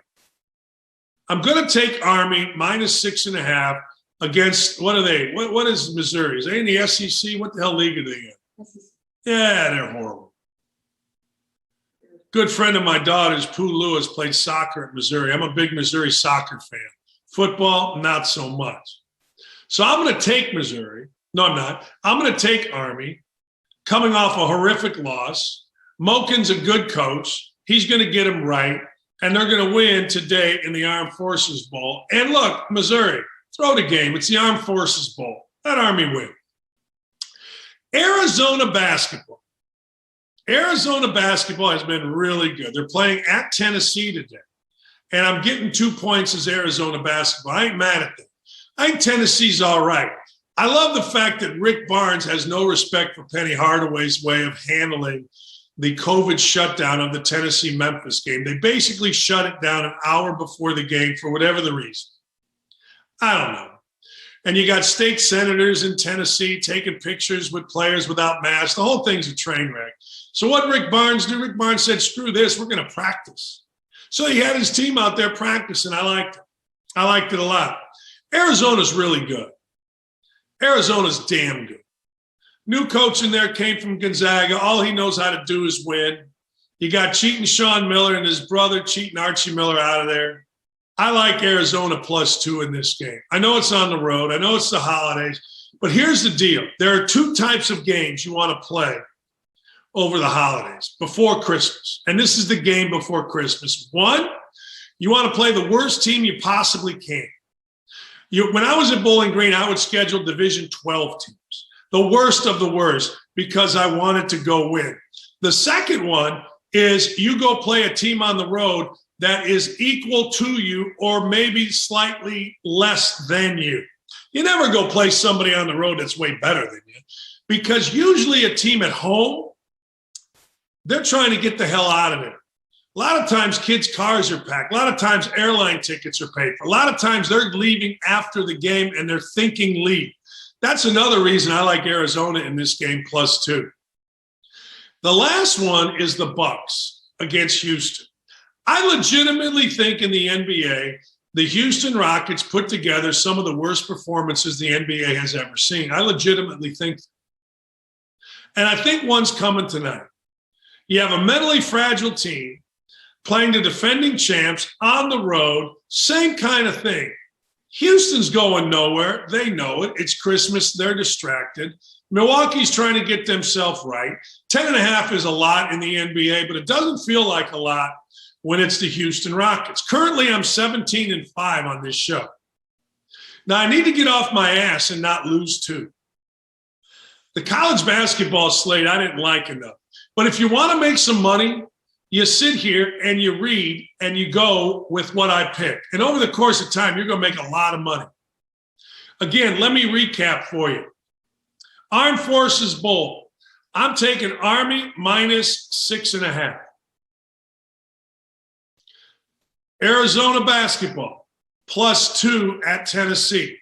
I'm going to take Army -6.5 against, what are they? What is Missouri? Is they in the SEC? What the hell league are they in? Yeah, they're horrible. Good friend of my daughter's, Pooh Lewis, played soccer at Missouri. I'm a big Missouri soccer fan. Football, not so much. So I'm going to take Missouri. No, I'm not. I'm going to take Army, coming off a horrific loss. Mokin's a good coach. He's going to get them right, and they're going to win today in the Armed Forces Bowl. And look, Missouri, throw the game. It's the Armed Forces Bowl. Let Army win. Arizona basketball. Arizona basketball has been really good. They're playing at Tennessee today. And I'm getting 2 points as Arizona basketball. I ain't mad at them. I think Tennessee's all right. I love the fact that Rick Barnes has no respect for Penny Hardaway's way of handling the COVID shutdown of the Tennessee-Memphis game. They basically shut it down an hour before the game for whatever the reason. I don't know. And you got state senators in Tennessee taking pictures with players without masks. The whole thing's a train wreck. So what Rick Barnes did? Rick Barnes said, screw this, we're going to practice. So he had his team out there practicing. I liked it. I liked it a lot. Arizona's really good. Arizona's damn good. New coach in there came from Gonzaga. All he knows how to do is win. You got cheating Sean Miller and his brother cheating Archie Miller out of there. I like Arizona +2 in this game. I know it's on the road. I know it's the holidays. But here's the deal. There are two types of games you want to play over the holidays, before Christmas. And this is the game before Christmas. One, you want to play the worst team you possibly can. When I was at Bowling Green, I would schedule Division 12 teams, the worst of the worst, because I wanted to go win. The second one is you go play a team on the road that is equal to you or maybe slightly less than you. You never go play somebody on the road that's way better than you, because usually a team at home, they're trying to get the hell out of there. A lot of times kids' cars are packed. A lot of times airline tickets are paid for. A lot of times they're leaving after the game and they're thinking leave. That's another reason I like Arizona in this game +2. The last one is the Bucks against Houston. I legitimately think in the NBA, the Houston Rockets put together some of the worst performances the NBA has ever seen. I legitimately think. And I think one's coming tonight. You have a mentally fragile team playing the defending champs on the road, same kind of thing. Houston's going nowhere. They know it. It's Christmas. They're distracted. Milwaukee's trying to get themselves right. 10.5 is a lot in the NBA, but it doesn't feel like a lot when it's the Houston Rockets. Currently, I'm 17-5 on this show. Now, I need to get off my ass and not lose two. The college basketball slate I didn't like enough. But if you want to make some money, you sit here and you read and you go with what I picked. And over the course of time, you're going to make a lot of money. Again, let me recap for you. Armed Forces Bowl. I'm taking Army -6.5. Arizona basketball +2 at Tennessee.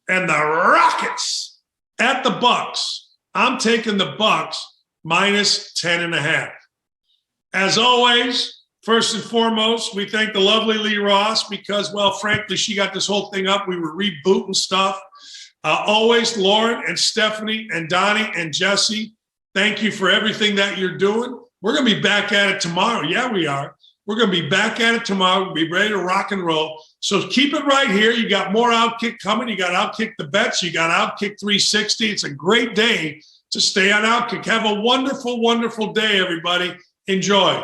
And the Rockets at the Bucks. I'm taking the Bucks -10.5. As always, first and foremost, we thank the lovely Lee Ross because, well, frankly, she got this whole thing up. We were rebooting stuff. Always, Lauren and Stephanie and Donnie and Jesse, thank you for everything that you're doing. We're going to be back at it tomorrow. Yeah, we are. We're going to be back at it tomorrow. We'll be ready to rock and roll. So keep it right here. You got more OutKick coming. You got OutKick the bets. You got OutKick 360. It's a great day to stay on OutKick. Have a wonderful, wonderful day, everybody. Enjoy.